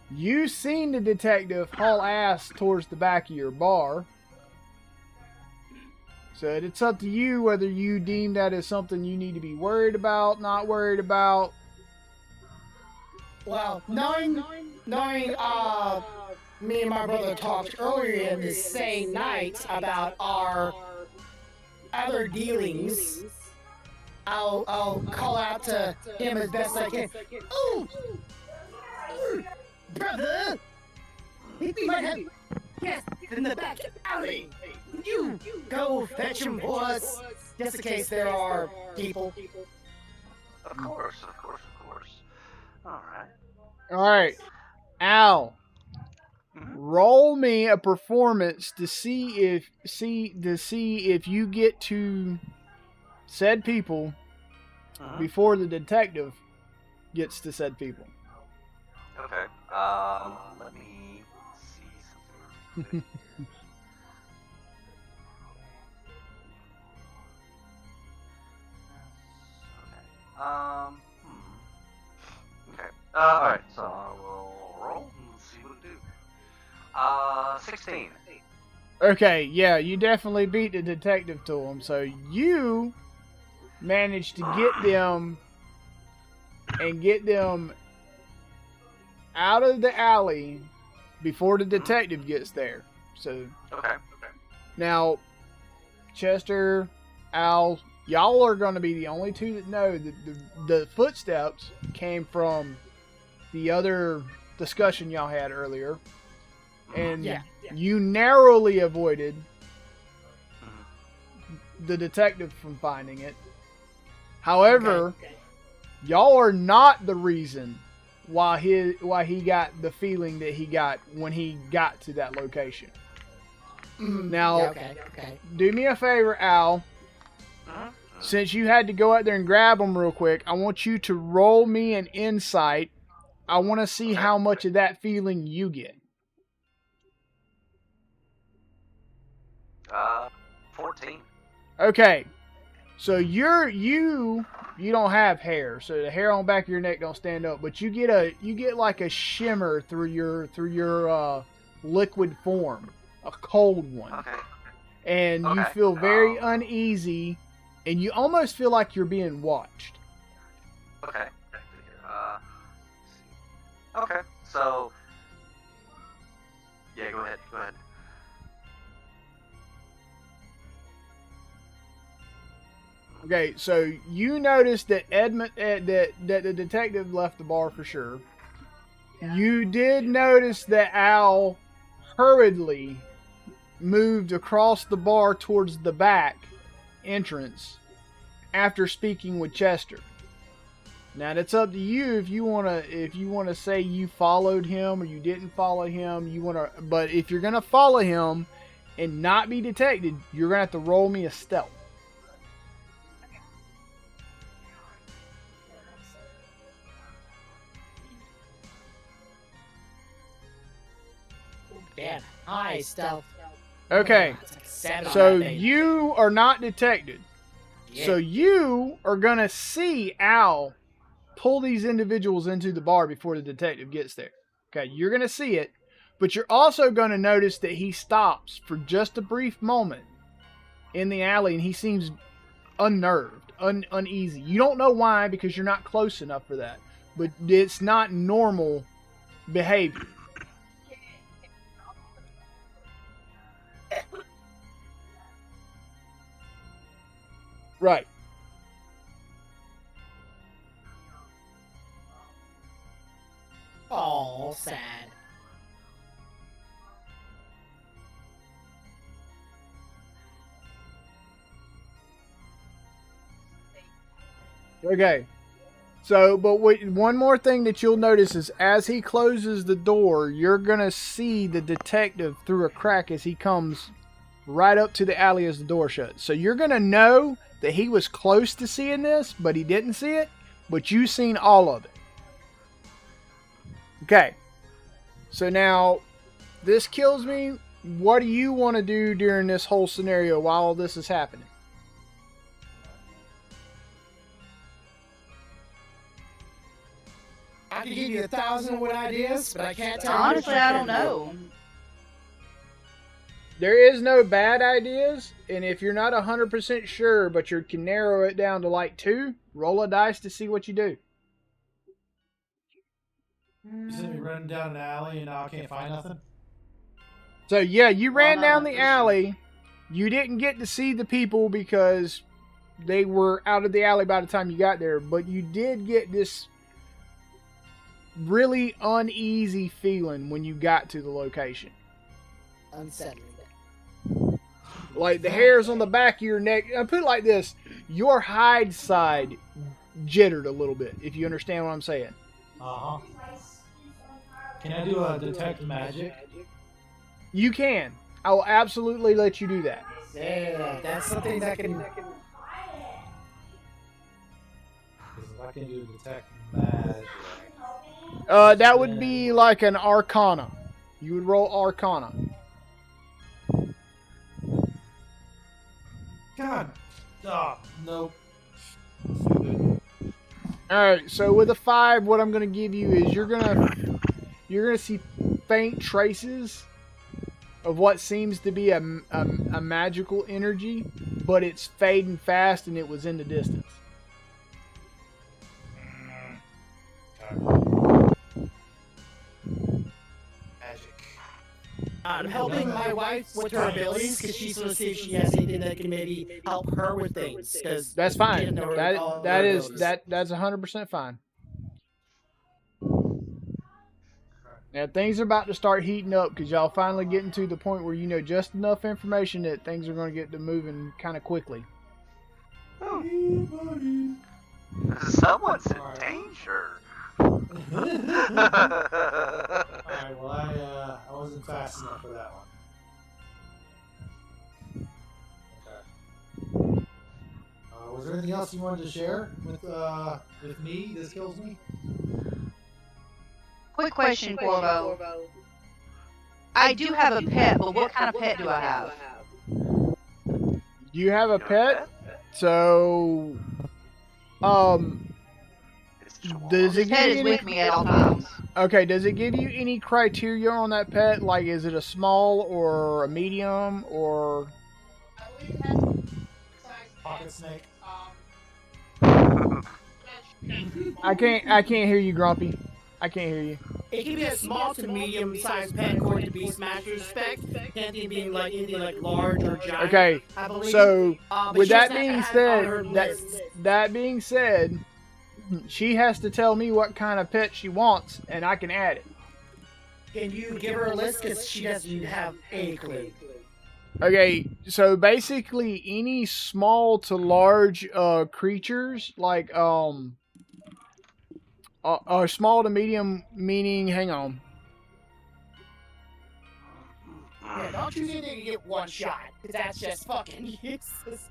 you've seen the detective haul ass towards the back of your bar. So it's up to you whether you deem that as something you need to be worried about, not worried about. Well, knowing, me and my brother talked earlier in the same night about our other dealings. I'll call out to him as best I can. Ooh, brother, we might have guests in the back alley. You go fetch him for us, just in case there are people. Of course. All right. All right, Al, roll me a performance to see if you get to said people before the detective gets to said people. Okay. Let me see something. Okay. Alright, so I will roll and see what it do. 16. Okay, yeah, you definitely beat the detective to him. So you managed to get them out of the alley before the detective gets there. So Okay. now, Chester, Al, y'all are going to be the only two that know that the footsteps came from the other discussion y'all had earlier. And you narrowly avoided the detective from finding it. However, Y'all are not the reason why he got the feeling that he got when he got to that location. Now, Yeah, okay. do me a favor, Al. Since you had to go out there and grab him real quick, I want you to roll me an insight. I want to see how much of that feeling you get. 14. Okay. So you don't have hair, so the hair on the back of your neck don't stand up, but you get like a shimmer through your liquid form, a cold one. Okay. And you feel very uneasy, and you almost feel like you're being watched. Okay. Okay. So. Yeah, go ahead. Okay, so you noticed that that the detective left the bar for sure. You did notice that Al hurriedly moved across the bar towards the back entrance after speaking with Chester. Now that's up to you if you wanna say you followed him or you didn't follow him. But if you're gonna follow him and not be detected, you're gonna have to roll me a stealth. Damn. High stealth. Okay, It's like 7 on so that thing. you are not detected. Yeah. So you are gonna see Al pull these individuals into the bar before the detective gets there. Okay, you're gonna see it, but you're also gonna notice that he stops for just a brief moment in the alley, and he seems unnerved, uneasy. You don't know why because you're not close enough for that, but it's not normal behavior. Right. Oh, sad. Okay. So, but one more thing that you'll notice is as he closes the door, you're going to see the detective through a crack as he comes right up to the alley as the door shuts. So you're going to know that he was close to seeing this, but he didn't see it, but you've seen all of it. Okay. So now, this kills me. What do you want to do during this whole scenario while all this is happening? I could give you 1,001 ideas, but I can't tell you. Honestly, which I one don't to do. know. There is no bad ideas, and if you're not 100% sure, but you can narrow it down to like 2, roll a dice to see what you do. You sent me running down an alley and now I can't find nothing? So yeah, you ran no, down the listen. alley. You didn't get to see the people because they were out of the alley by the time you got there, but you did get this really uneasy feeling when you got to the location. Unsettling. Like the hairs on the back of your neck. I put it like this: your hide side jittered a little bit. If you understand what I'm saying. Uh-huh. Can I do a detect magic? You can. I will absolutely let you do that. Yeah, that's something that can. Because if I can do detect magic. That would be like an Arcana. You would roll Arcana. God. Oh, nope. Alright, so with a 5, what I'm gonna give you is you're gonna see faint traces of what seems to be a magical energy, but it's fading fast and it was in the distance. Magic. I'm helping my wife with her abilities because she's going to see if she has anything that can maybe help her with things. Because That's fine. She didn't know all That her is abilities. that's 100% fine. Now things are about to start heating up because y'all finally getting to the point where you know just enough information that things are going to get to moving kind of quickly. Someone's in Alright. danger. Alright, well, I wasn't fast enough for that one. Okay. Was there anything else you wanted to share with me? This kills me. Quick question, Corvo. I do have a pet, but what kind of pet do I have? You have a pet? So, It's Chihuahua. does This it pet give is you with any? me at all times. Okay, does it give you any criteria on that pet? Like, is it a small or a medium or? Pocket snake. I can't hear you, Grumpy. I can't hear you. It can be a small to medium-sized pet according to Beastmaster's spec. Can't be being like anything like large or giant. Okay, I believe. so But with she that doesn't being have it on her said, list. that being said, she has to tell me what kind of pet she wants, and I can add it. Can you give her a list? Because she doesn't have a clue. Okay, so basically any small to large creatures, like small to medium, meaning, hang on. Yeah, don't choose anything to get one shot. Because that's just fucking useless.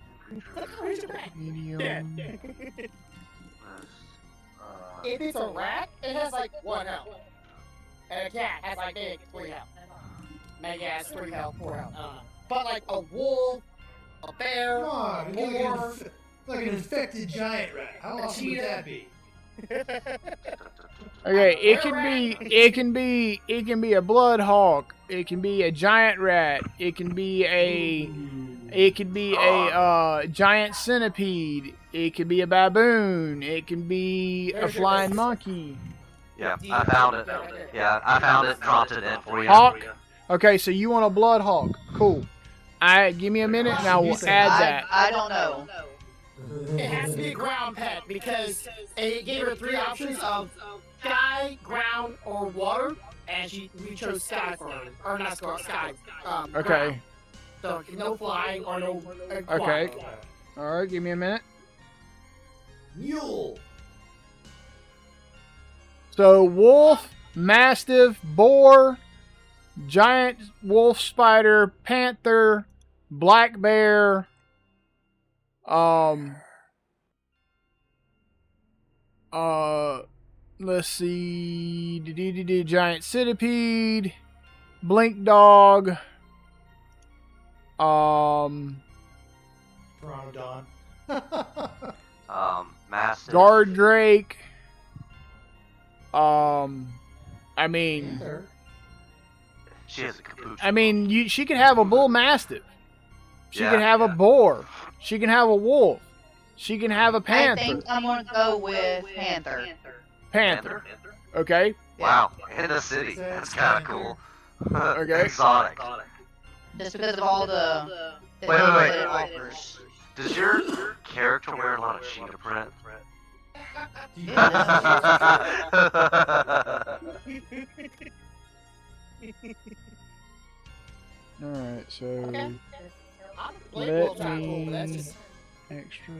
Where's your pet? Medium. Yeah. If it's a rat, it has like 1 health. And a cat has like 3 health. Maybe it has 3 health, 4 health. I don't know. But like a wolf, a bear, Come on, a it's boar. like an infected giant rat. How A awesome would cheetah. that be? Okay, it can be a blood hawk. It can be a giant rat. It can be a giant centipede. It could be a baboon. It can be a There's your flying list. monkey. Yeah, I found it. Yeah, I found it. Dropped it in for you. Hawk. Okay, so you want a blood hawk? Cool. Give me a minute and I will add that. I don't know. It has to be a ground pet because it gave her 3 options of sky, ground, or water, and we chose sky for her, or not sky. Okay. Ground. So no flying or no. Okay. All right, give me a minute. Mule. So wolf, mastiff, boar, giant wolf spider, panther, black bear, let's see, giant centipede, blink dog, Pteranodon. Mastiff. guard drake, I mean, Panther. She has a capuchin. she could have a bull mastiff. She Yeah, can have a yeah. boar. She can have a wolf. She can have a I panther. think I'm gonna go with Panther. Panther. Okay. Wow, in the city. That's kind of cool. Okay. Exotic. Just because of all the Wait. that it offers. Does your character wear a lot of cheetah print? All right. So Okay. let Wolves are cool, but that's me just. extra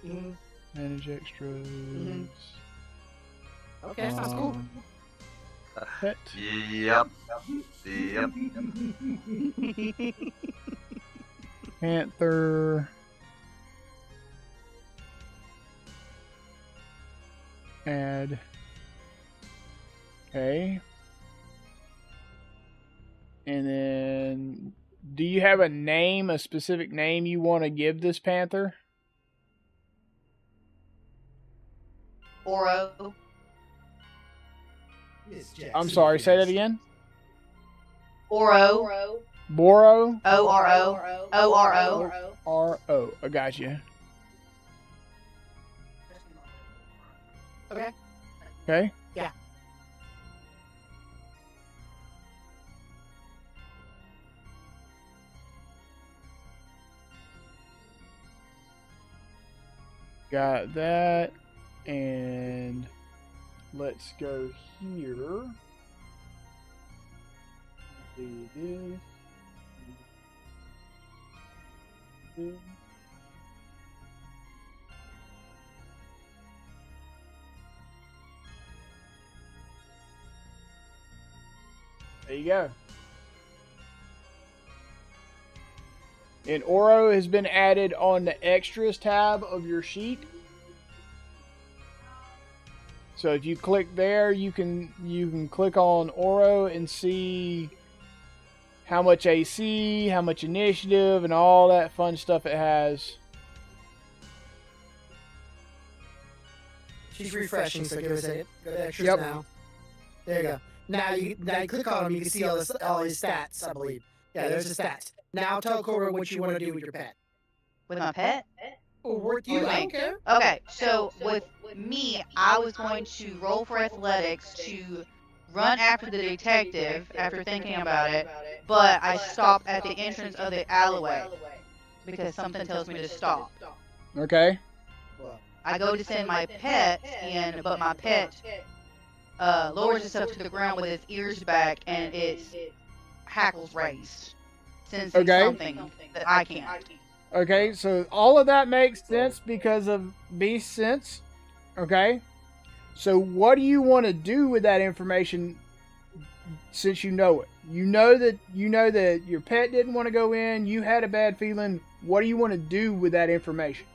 Mhm. manage extras. Okay, that sounds cool. Pet. Yep. Panther. Add. Okay. And then, do you have a name, a specific name you want to give this panther? Oro. Miss Jackson. I'm sorry, say that again. Oro. Boro? O-R-O. O-R-O. R-O. I got you. Okay. Okay. Yeah. Got that. And let's go here. Do this. There you go. And Oro has been added on the extras tab of your sheet. So if you click there, you can click on Oro and see how much AC, how much initiative, and all that fun stuff it has. She's refreshing, so give us a second. Go to extras Yep. now. There you go. Now you click on him, you can see all his stats, I believe. Yeah, there's the stats. Now tell Cobra what you want to do with your pet. With my pet? Or with you, I don't care. Okay, so with me, I was going to roll for athletics to run after the detective after thinking about it, but I stop at the entrance of the alleyway because something tells me to stop. Okay. I go to send my pet in, but my pet lowers itself to the ground with its ears back and its hackles raised, sensing Okay. something that I can't. Okay, so all of that makes sense because of beast sense. Okay. So what do you want to do with that information since you know it? You know that your pet didn't want to go in, you had a bad feeling. What do you want to do with that information?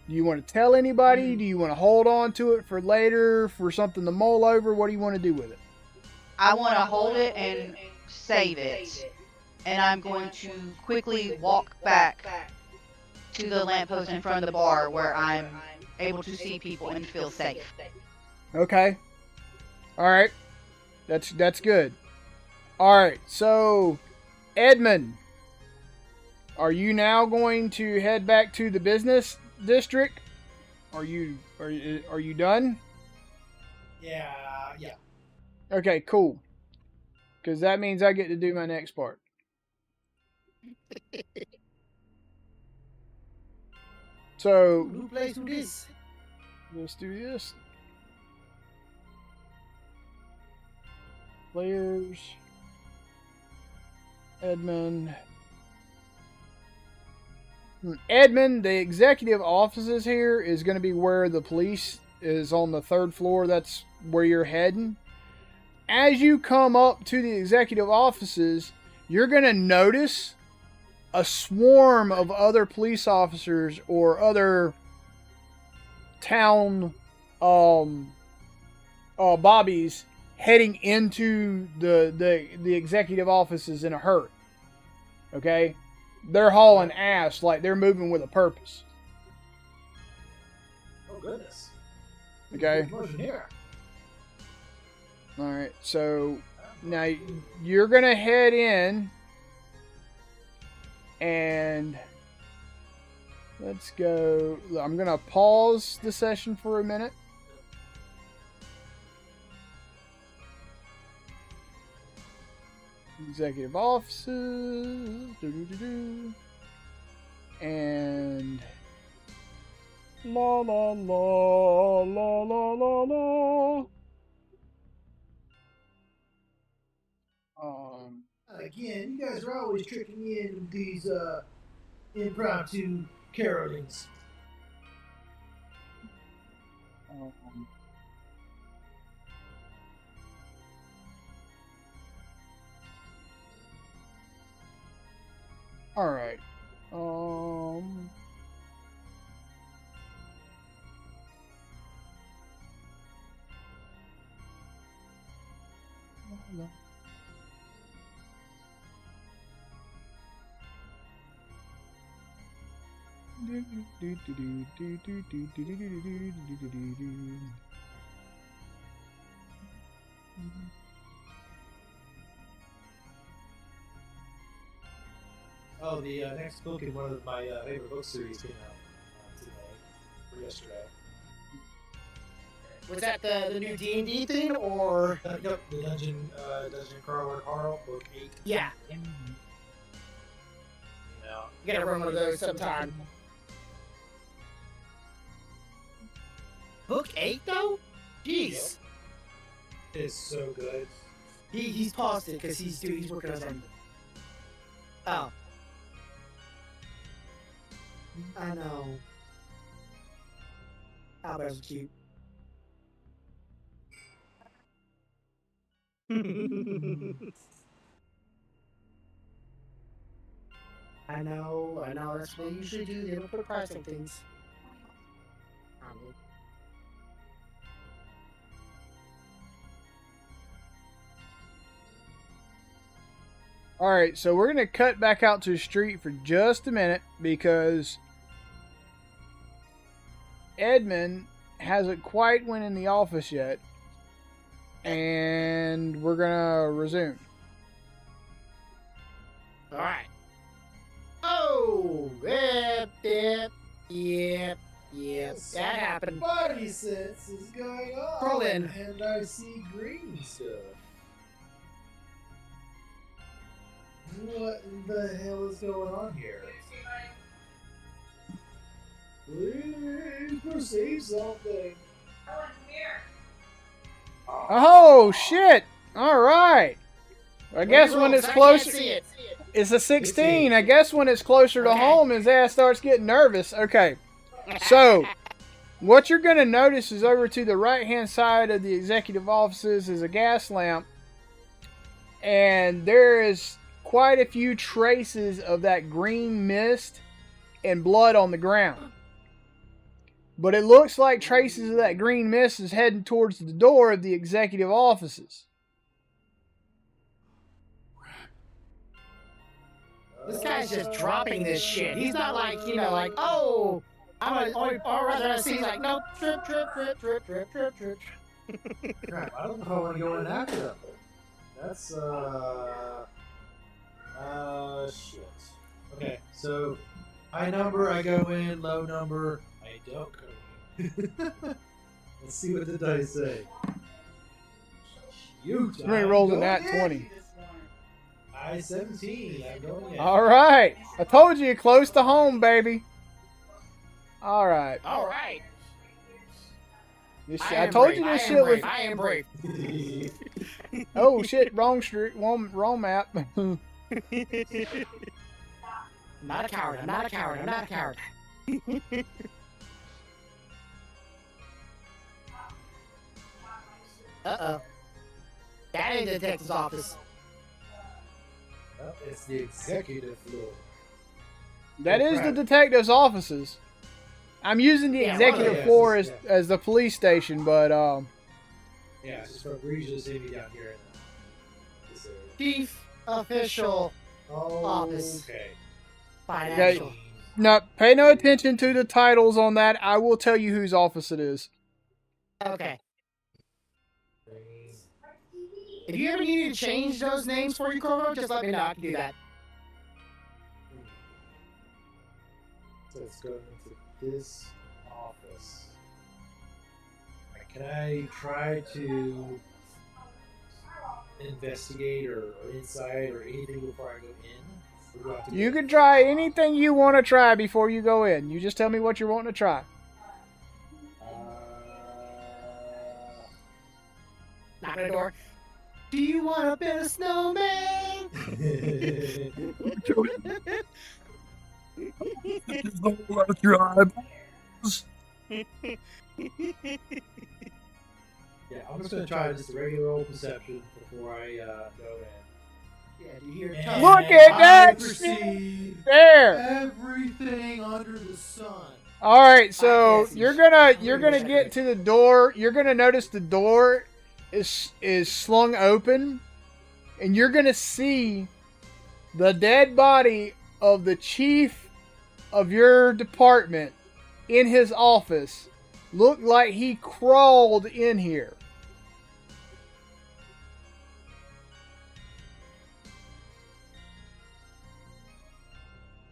Do you want to tell anybody? Do you want to hold on to it for later, for something to mull over? What do you want to do with it? I want to hold it and save it. And I'm going to quickly walk back to the lamppost in front of the bar where I'm able to see people and feel safe. Okay. All right. That's good. All right. So, Edmund, are you now going to head back to the business district? Are you done? Yeah. Okay, cool. Because that means I get to do my next part. So Who plays who this? let's do this. Players. Edmund. Edmund, the executive offices here is going to be where the police is on the third floor. That's where you're heading. As you come up to the executive offices, you're going to notice a swarm of other police officers or other town bobbies heading into the executive offices in a hurry. Okay? They're hauling ass like they're moving with a purpose. Oh goodness. Okay? Motion here. Alright, so now you're going to head in and let's go. I'm going to pause the session for a minute. Executive offices. And la la la la la la la. Again, you guys are always tricking me in with these impromptu carolings. All right. Oh, the next book in one of my favorite book series came out today or yesterday. Was that the new D&D thing, or? Yep, the Dungeon Crawler Carl, book 8. Yeah. You know, You gotta run one of those sometime. Book 8, though? Jeez. it is so good. He's paused it because he's working on something. Oh. I know. Owlbears are cute. I know. That's what they usually do. They don't put a price on things. All right, so we're gonna cut back out to the street for just a minute because Edmund hasn't quite went in the office yet, and we're gonna resume. All right. Oh, yep. That happened. Body sense is going on. Crawl in. And I see green stuff. What the hell is going on here? Please perceive something. Oh shit! All right. I guess when it's closer, it's a 16. I guess when it's closer to home, his ass starts getting nervous. Okay. So, what you're going to notice is over to the right-hand side of the executive offices is a gas lamp. And there is quite a few traces of that green mist and blood on the ground. But it looks like traces of that green mist is heading towards the door of the executive offices. This guy's just dropping this shit. He's not like, oh, I'm gonna, or rather, he's like, nope, trip. Crap, I don't know if I want to go in after that. That's, shit. Okay, so, high number, I go in, low number, I don't go in. Let's see what the dice say. Shoot, Somebody rolls in that 20. I 17, I'm going in. All right. I told you, close to home, baby. All right. All right. I told you this shit was. I am brave. Oh shit! Wrong street. Wrong map. I'm not a coward. Uh-oh. That ain't the detective's office. Well, it's the executive floor. That is the detective's offices. I'm using the executive floor as the police station, but yeah, it's just for Regis to see me down here in this area. Chief official office. Okay. Financial. Okay. No, pay no attention to the titles on that. I will tell you whose office it is. Okay. If you ever need to change those names for you, Corvo, just let me know. I can do that. So let's go into this office. Can I try to investigate or inside or anything before I go in? Or do I have to You go can try anything you want to try before you go in. You just tell me what you're wanting to try. Knock on the door. Do you want a bit of snowman? Yeah, I'm just gonna try just a regular old perception before I go in. Yeah, do you hear? And Look at that I perceive There. everything under the sun. All right, so you're gonna get to the door. You're gonna notice the door is slung open, and you're gonna see the dead body of the chief of your department in his office. Looked like he crawled in here.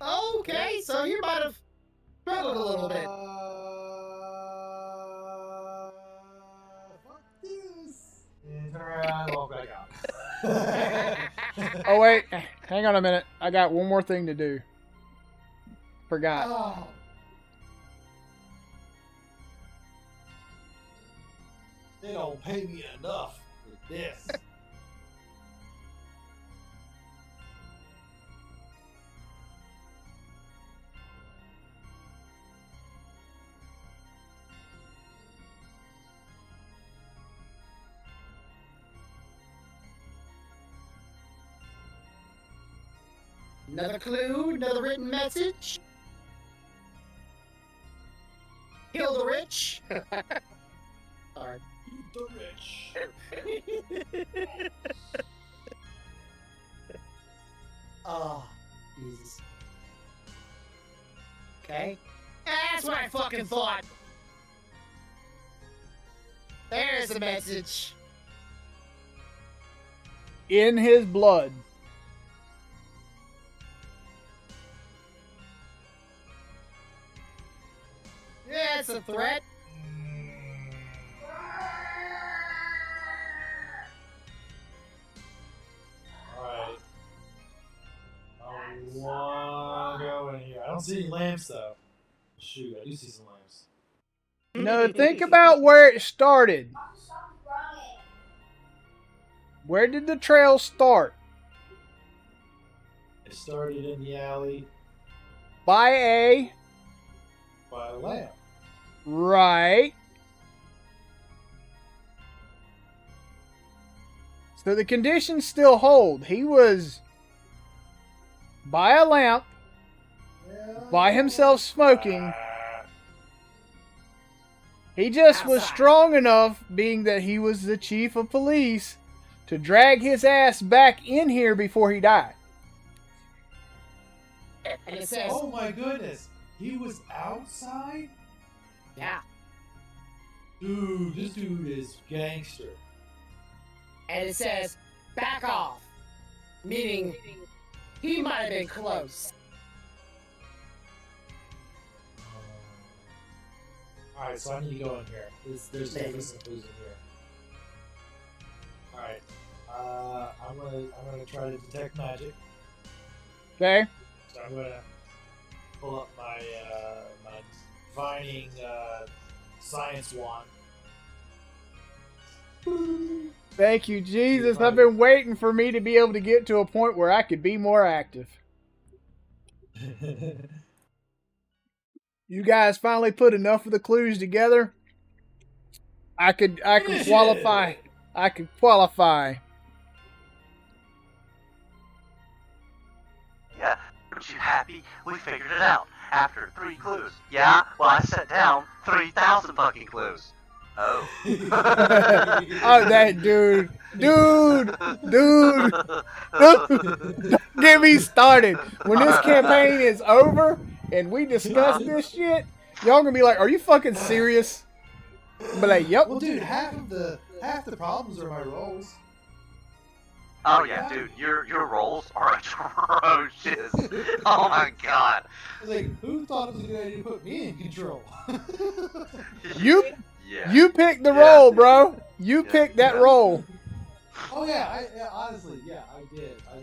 Okay, so you might have struggled a little bit. Fuck this. And turn around and walk back out. Oh wait, hang on a minute. I got one more thing to do. Forgot. Oh. They don't pay me enough for this. Another clue, another written message. Kill the rich. Sorry. The rich. Oh, Jesus. Okay. That's what I fucking thought. There's the message. In his blood. Yeah, it's a threat. Alright. I wanna go in here. I don't see any lamps though. Shoot, I do see some lamps. No, think about where it started. Where did the trail start? It started in the alley By a... by a lamp. Right. So the conditions still hold. He was by a lamp, by himself smoking. He just was strong enough, being that he was the chief of police, to drag his ass back in here before he died. And it says, Oh my goodness! He was outside? yeah. Dude, this dude is gangster. And it says, back off. Meaning, he might have been close. Alright, so I need to go in here. There's definitely some clues in here. Alright. I'm gonna try to detect magic. Okay? So I'm gonna pull up my my divining science wand. Thank you, Jesus. I've been waiting for me to be able to get to a point where I could be more active. You guys finally put enough of the clues together. I could qualify. I could qualify. Yeah, aren't you happy? We figured it out after 3 clues. Yeah, well, I set down 3,000 fucking clues. Oh. Oh, that dude. Don't get me started. When this campaign is over and we discuss this shit, y'all gonna be like, "Are you fucking serious?" But like, "Yep." Well, dude, half the problems are my rolls. Oh yeah, dude, your rolls are atrocious. Oh my god. I was like, who thought it was a good idea to put me in control? Yeah. You picked the Yeah. role, bro. You Yeah. picked that Yeah. role. Oh yeah, honestly, yeah, I did. I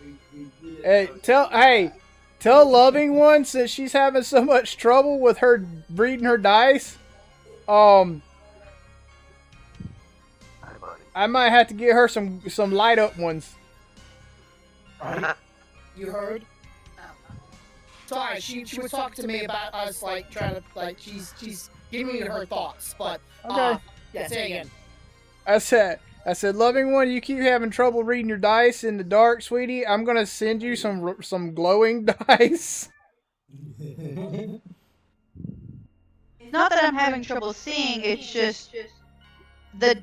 mean, we did. Tell loving one, since she's having so much trouble with her reading her dice. Hi, buddy. I might have to get her some light up ones. Right? You heard? Sorry, she was talking to me about us, like, trying to, like, she's giving me her thoughts, but, Okay. yeah, say again. I said, loving one, you keep having trouble reading your dice in the dark, sweetie. I'm gonna send you some glowing dice. It's not that I'm having trouble seeing, it's just the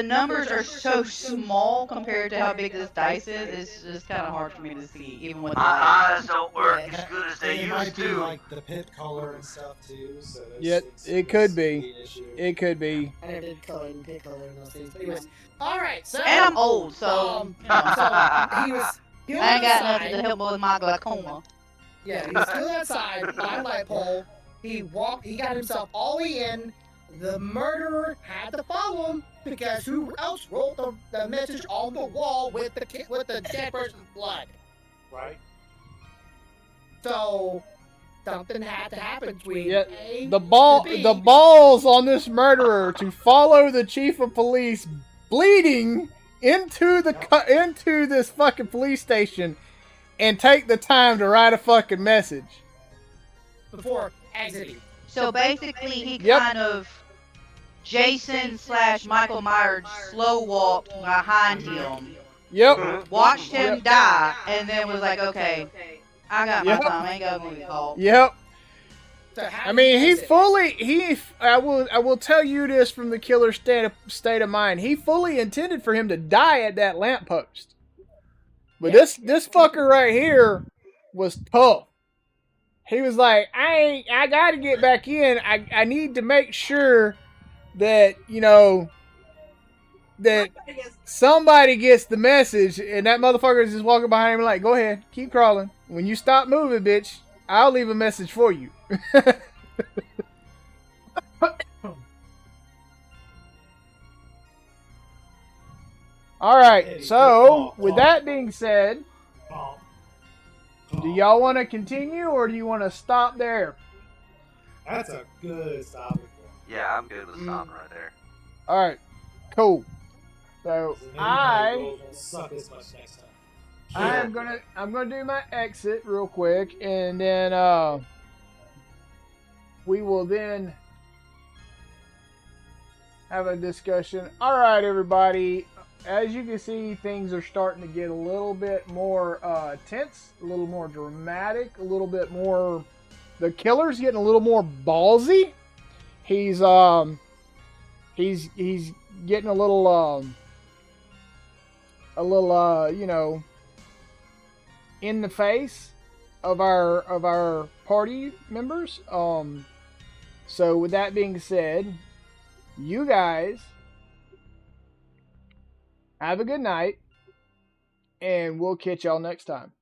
numbers are so small compared to how big this dice is. It's just kind of hard for me to see, even with the My light. eyes don't work as good as they It might used be to. like the pit color and stuff too. So those Yeah, things- it could those be. an issue. It could be. I never did color and pick color and those things, but anyways. Alright, so... And I'm old, so you know, so he was... He was I ain't got outside. nothing to help with my glaucoma. Yeah, he was still outside by a light pole. He got himself all the way in. The murderer had to follow him because who else wrote the message on the wall with the dead person's blood? Right? So something had to happen between Yeah, A The to B. balls on this murderer to follow the chief of police bleeding into this fucking police station and take the time to write a fucking message. before exiting. So basically, he Yep. kind of Jason / Michael Myers slow walked behind him Yep. watched him Yep. die, and then was like, okay, I got my Yep. time. I ain't got movie call. Yep. So how I did mean, he exit? fully I will tell you this from the killer state of mind. He fully intended for him to die at that lamppost. But Yeah. this fucker right here was tough. He was like, I gotta get back in. I need to make sure that, you know, that somebody gets the message, and that motherfucker is just walking behind him like, go ahead, keep crawling. When you stop moving, bitch, I'll leave a message for you. All right, so with that being said, do y'all want to continue or do you want to stop there? That's a good stopping point. Yeah, I'm good with stopping right there. All right, cool. So So maybe my rolls won't suck as much next time. I'm gonna do my exit real quick, and then we will then have a discussion. All right, everybody. As you can see, things are starting to get a little bit more tense, a little more dramatic, a little bit more. The killer's getting a little more ballsy. He's getting a little you know, in the face of our party members. So with that being said, you guys have a good night, and we'll catch y'all next time.